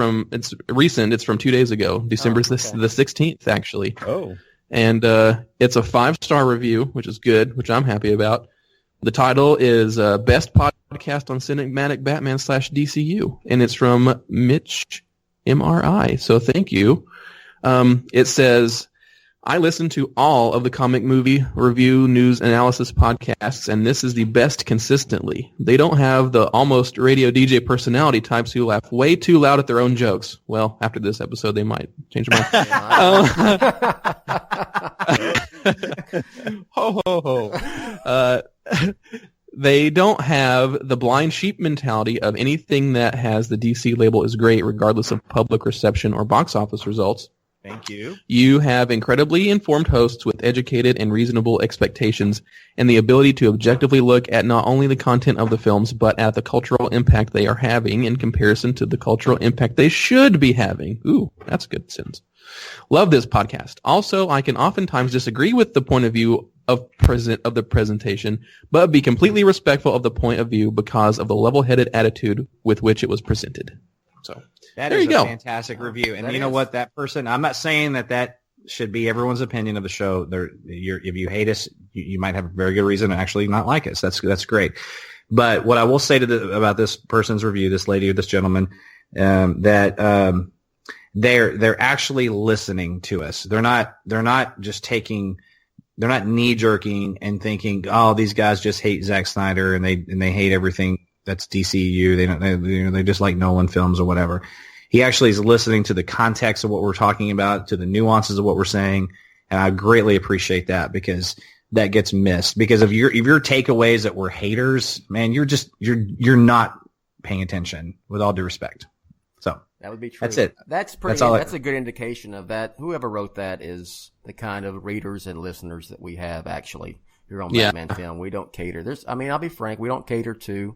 recent. It's from 2 days ago, December the 16th, actually. Oh. And it's a 5-star review, which is good, which I'm happy about. The title is Best Podcast on Cinematic Batman /DCU, and it's from Mitch MRI. So thank you. It says, I listen to all of the comic movie review, news, analysis podcasts, and this is the best consistently. They don't have the almost radio DJ personality types who laugh way too loud at their own jokes. Well, after this episode, they might change their mind. Ho, ho, ho. They don't have the blind sheep mentality of anything that has the DC label is great, regardless of public reception or box office results. Thank you. You have incredibly informed hosts with educated and reasonable expectations and the ability to objectively look at not only the content of the films, but at the cultural impact they are having in comparison to the cultural impact they should be having. Ooh, that's a good sentence. Love this podcast. Also, I can oftentimes disagree with the point of view of the presentation, but be completely respectful of the point of view because of the level-headed attitude with which it was presented. So that is a fantastic review. And you know what? That person, I'm not saying that should be everyone's opinion of the show. If you hate us, you might have a very good reason to actually not like us. That's great. But what I will say about this person's review, this lady or this gentleman, that they're actually listening to us. They're not just taking. They're not knee jerking and thinking, oh, these guys just hate Zack Snyder and they hate everything that's DCEU. They just like Nolan films or whatever. He actually is listening to the context of what we're talking about, to the nuances of what we're saying, and I greatly appreciate that because that gets missed because if your takeaways that were haters, man, you're not paying attention with all due respect. So that would be true. That's it. That's a good indication of that. Whoever wrote that is the kind of readers and listeners that we have actually here on Batman Film. We don't cater. I'll be frank, we don't cater to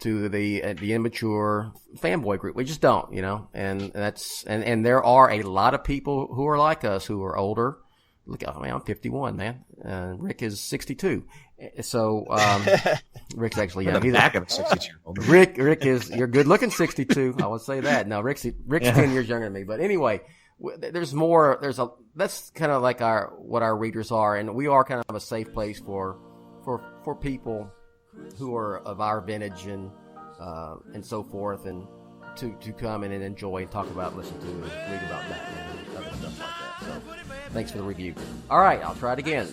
the immature fanboy group. We just don't, and and there are a lot of people who are like us who are older. Look, I'm 51, man. Rick is 62. So, Rick's actually young. He's back of a 62-year-old. Rick is, you're good looking 62. I would say that. No, Rick's 10 years younger than me. But anyway, there's more, that's kind of like what our readers are. And we are kind of a safe place for people who are of our vintage and so forth, and to come in and enjoy and talk about, listen to, and read about Batman and other stuff like that. So, thanks for the review. All right, I'll try it again.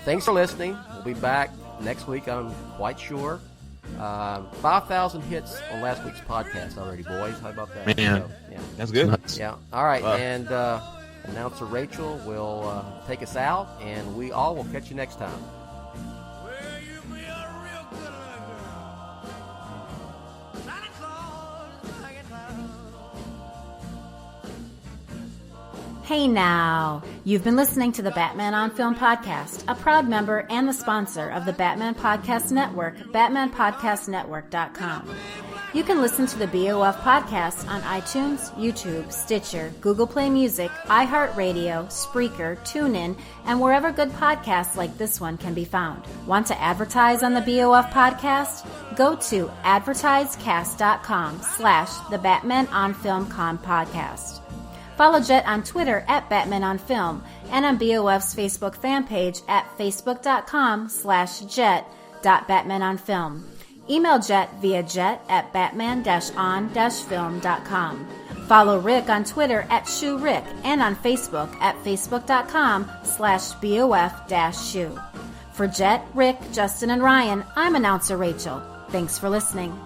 Thanks for listening. We'll be back next week, I'm quite sure. 5,000 hits on last week's podcast already, boys. How about that? Man, so, yeah. That's good. Yeah. All right, and announcer Rachel will take us out, and we all will catch you next time. Hey now! You've been listening to the Batman on Film podcast, a proud member and the sponsor of the Batman Podcast Network, BatmanPodcastNetwork.com. You can listen to the BOF podcast on iTunes, YouTube, Stitcher, Google Play Music, iHeartRadio, Spreaker, TuneIn, and wherever good podcasts like this one can be found. Want to advertise on the BOF podcast? Go to advertisecast.com/the Batman on Film Con podcast. Follow Jett on Twitter at Batman on Film and on BOF's Facebook fan page at facebook.com/Jett.BatmanOnFilm. Email Jett via Jett@batman-on-film.com. Follow Rick on Twitter at ShoeRick and on Facebook at facebook.com/BOF-Shoe. For Jett, Rick, Justin, and Ryan, I'm announcer Rachel. Thanks for listening.